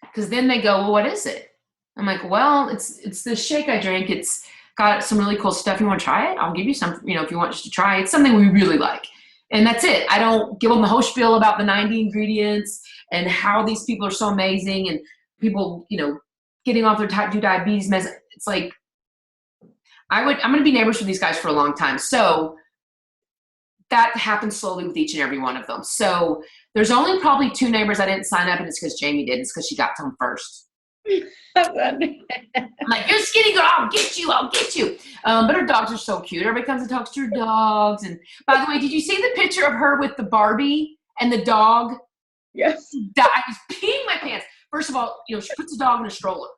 Because then they go, well, what is it? I'm like, well, it's the shake I drink. It's got some really cool stuff. You want to try it? I'll give you some, if you want just to try it. It's something we really like. And that's it. I don't give them the whole spiel about the 90 ingredients and how these people are so amazing and people, getting off their type 2 diabetes meds. It's like, I'm going to be neighbors with these guys for a long time. So that happens slowly with each and every one of them. So there's only probably 2 neighbors I didn't sign up, and it's because Jamie did. It's because she got to them first. I'm like, you're skinny girl, I'll get you. But her dogs are so cute. Everybody comes and talks to your dogs. And by the way, did you see the picture of her with the Barbie and the dog? Yes. I was peeing my pants. First of all, she puts the dog in a stroller.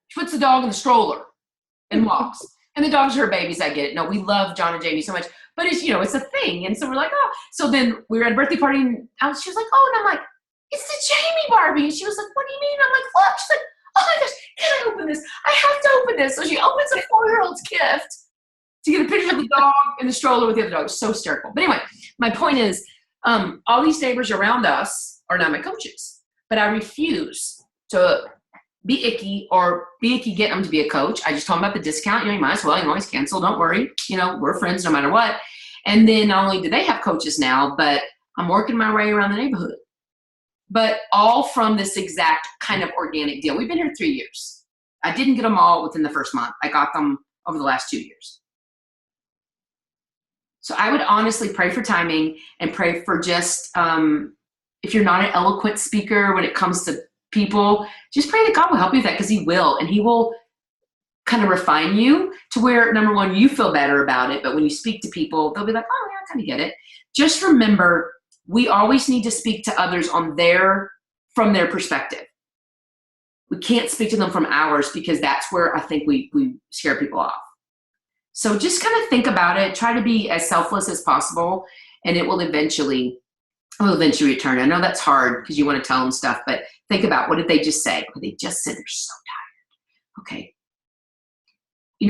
She puts the dog in the stroller and walks. And the dogs are her babies, I get it. No, we love John and Jamie so much. But it's, it's a thing. And so we're like, oh. So then we were at a birthday party, and she was like, oh. And I'm like, it's the Jamie Barbie. And she was like, what do you mean? I'm like, look. She's like, oh my gosh, can I open this? I have to open this. So she opens a 4-year-old's gift to get a picture of the dog in the stroller with the other dog. It's so hysterical. But anyway, my point is, all these neighbors around us are now my coaches. But I refuse to be icky get them to be a coach. I just told them about the discount. You might as well. You can always cancel. Don't worry. We're friends no matter what. And then not only do they have coaches now, but I'm working my way around the neighborhood. But all from this exact kind of organic deal. We've been here 3 years. I didn't get them all within the first month. I got them over the last 2 years. So I would honestly pray for timing and pray for just, if you're not an eloquent speaker when it comes to people, just pray that God will help you with that, because he will. And he will kind of refine you to where, number one, you feel better about it. But when you speak to people, they'll be like, oh, yeah, I kind of get it. Just remember, we always need to speak to others from their perspective. We can't speak to them from ours, because that's where I think we scare people off. So just kind of think about it. Try to be as selfless as possible, and it will eventually return. I know that's hard because you want to tell them stuff, but think about, what did they just say? Well, they just said they're so tired. Okay.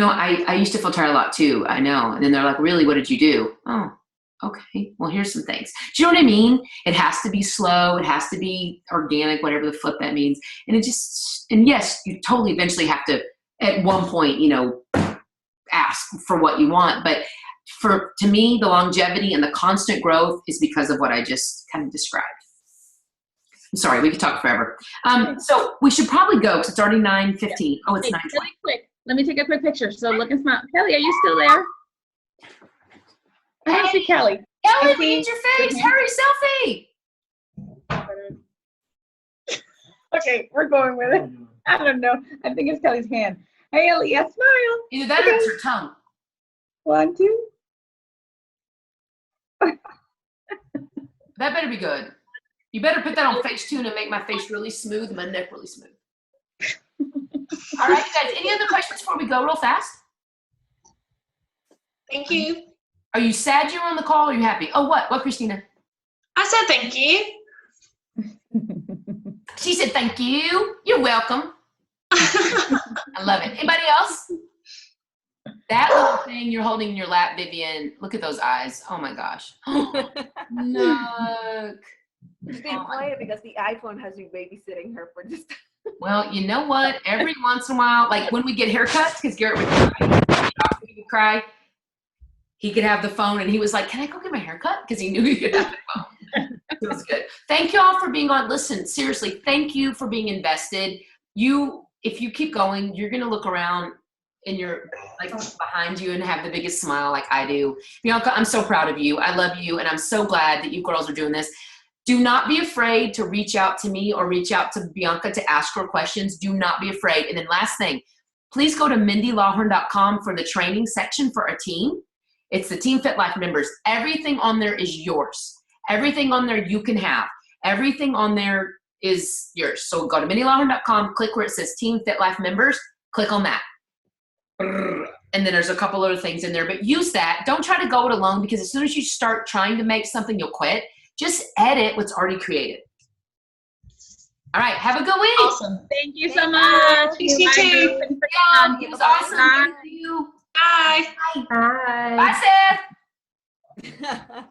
I used to feel tired a lot too. I know. And then they're like, really, what did you do? Oh, okay. Well, here's some things. Do you know what I mean? It has to be slow. It has to be organic, whatever the flip that means. And yes, you totally eventually have to, at one point, ask for what you want. But to me, the longevity and the constant growth is because of what I just kind of described. I'm sorry, we could talk forever. So we should probably go, because it's already 9:15. Oh, it's 9:20. Really quick. Let me take a quick picture. So look and smile. Kelly, are you still there? I want to see Kelly. Kelly, we need your face. Hurry, selfie. Okay, we're going with it. I don't know. I think it's Kelly's hand. Hey, Ellie, smile. Either that or it's her tongue. 1, 2. That better be good. You better put that on Facetune and make my face really smooth and my neck really smooth. All right, you guys, any other questions before we go real fast? Thank you. Are you sad you were on the call, or are you happy? Oh, what? What, Christina? I said thank you. She said, thank you. You're welcome. I love it. Anybody else? That little thing you're holding in your lap, Vivian, look at those eyes. Oh my gosh. Look. She's being quiet because the iPhone has you babysitting her for just. Well, you know what? Every once in a while, like when we get haircuts, because Garrett would cry, he could have the phone, and he was like, can I go get my haircut? Because he knew he could have the phone. It was good. Thank you all for being on. Listen, seriously, thank you for being invested. If you keep going, you're going to look around and you're like behind you and have the biggest smile like I do. Bianca, I'm so proud of you. I love you. And I'm so glad that you girls are doing this. Do not be afraid to reach out to me or reach out to Bianca to ask her questions. Do not be afraid. And then last thing, please go to mindylawhorn.com for the training section for our team. It's the Team Fit Life members. Everything on there is yours. Everything on there you can have. Everything on there is yours. So go to mindylawhorn.com, click where it says Team Fit Life members, click on that. And then there's a couple other things in there, but use that. Don't try to go it alone, because as soon as you start trying to make something, you'll quit. Just edit what's already created. All right. Have a good week. Awesome. Thank you so much. You too. Yeah, it was awesome. Thank you. Bye. Bye, Seth.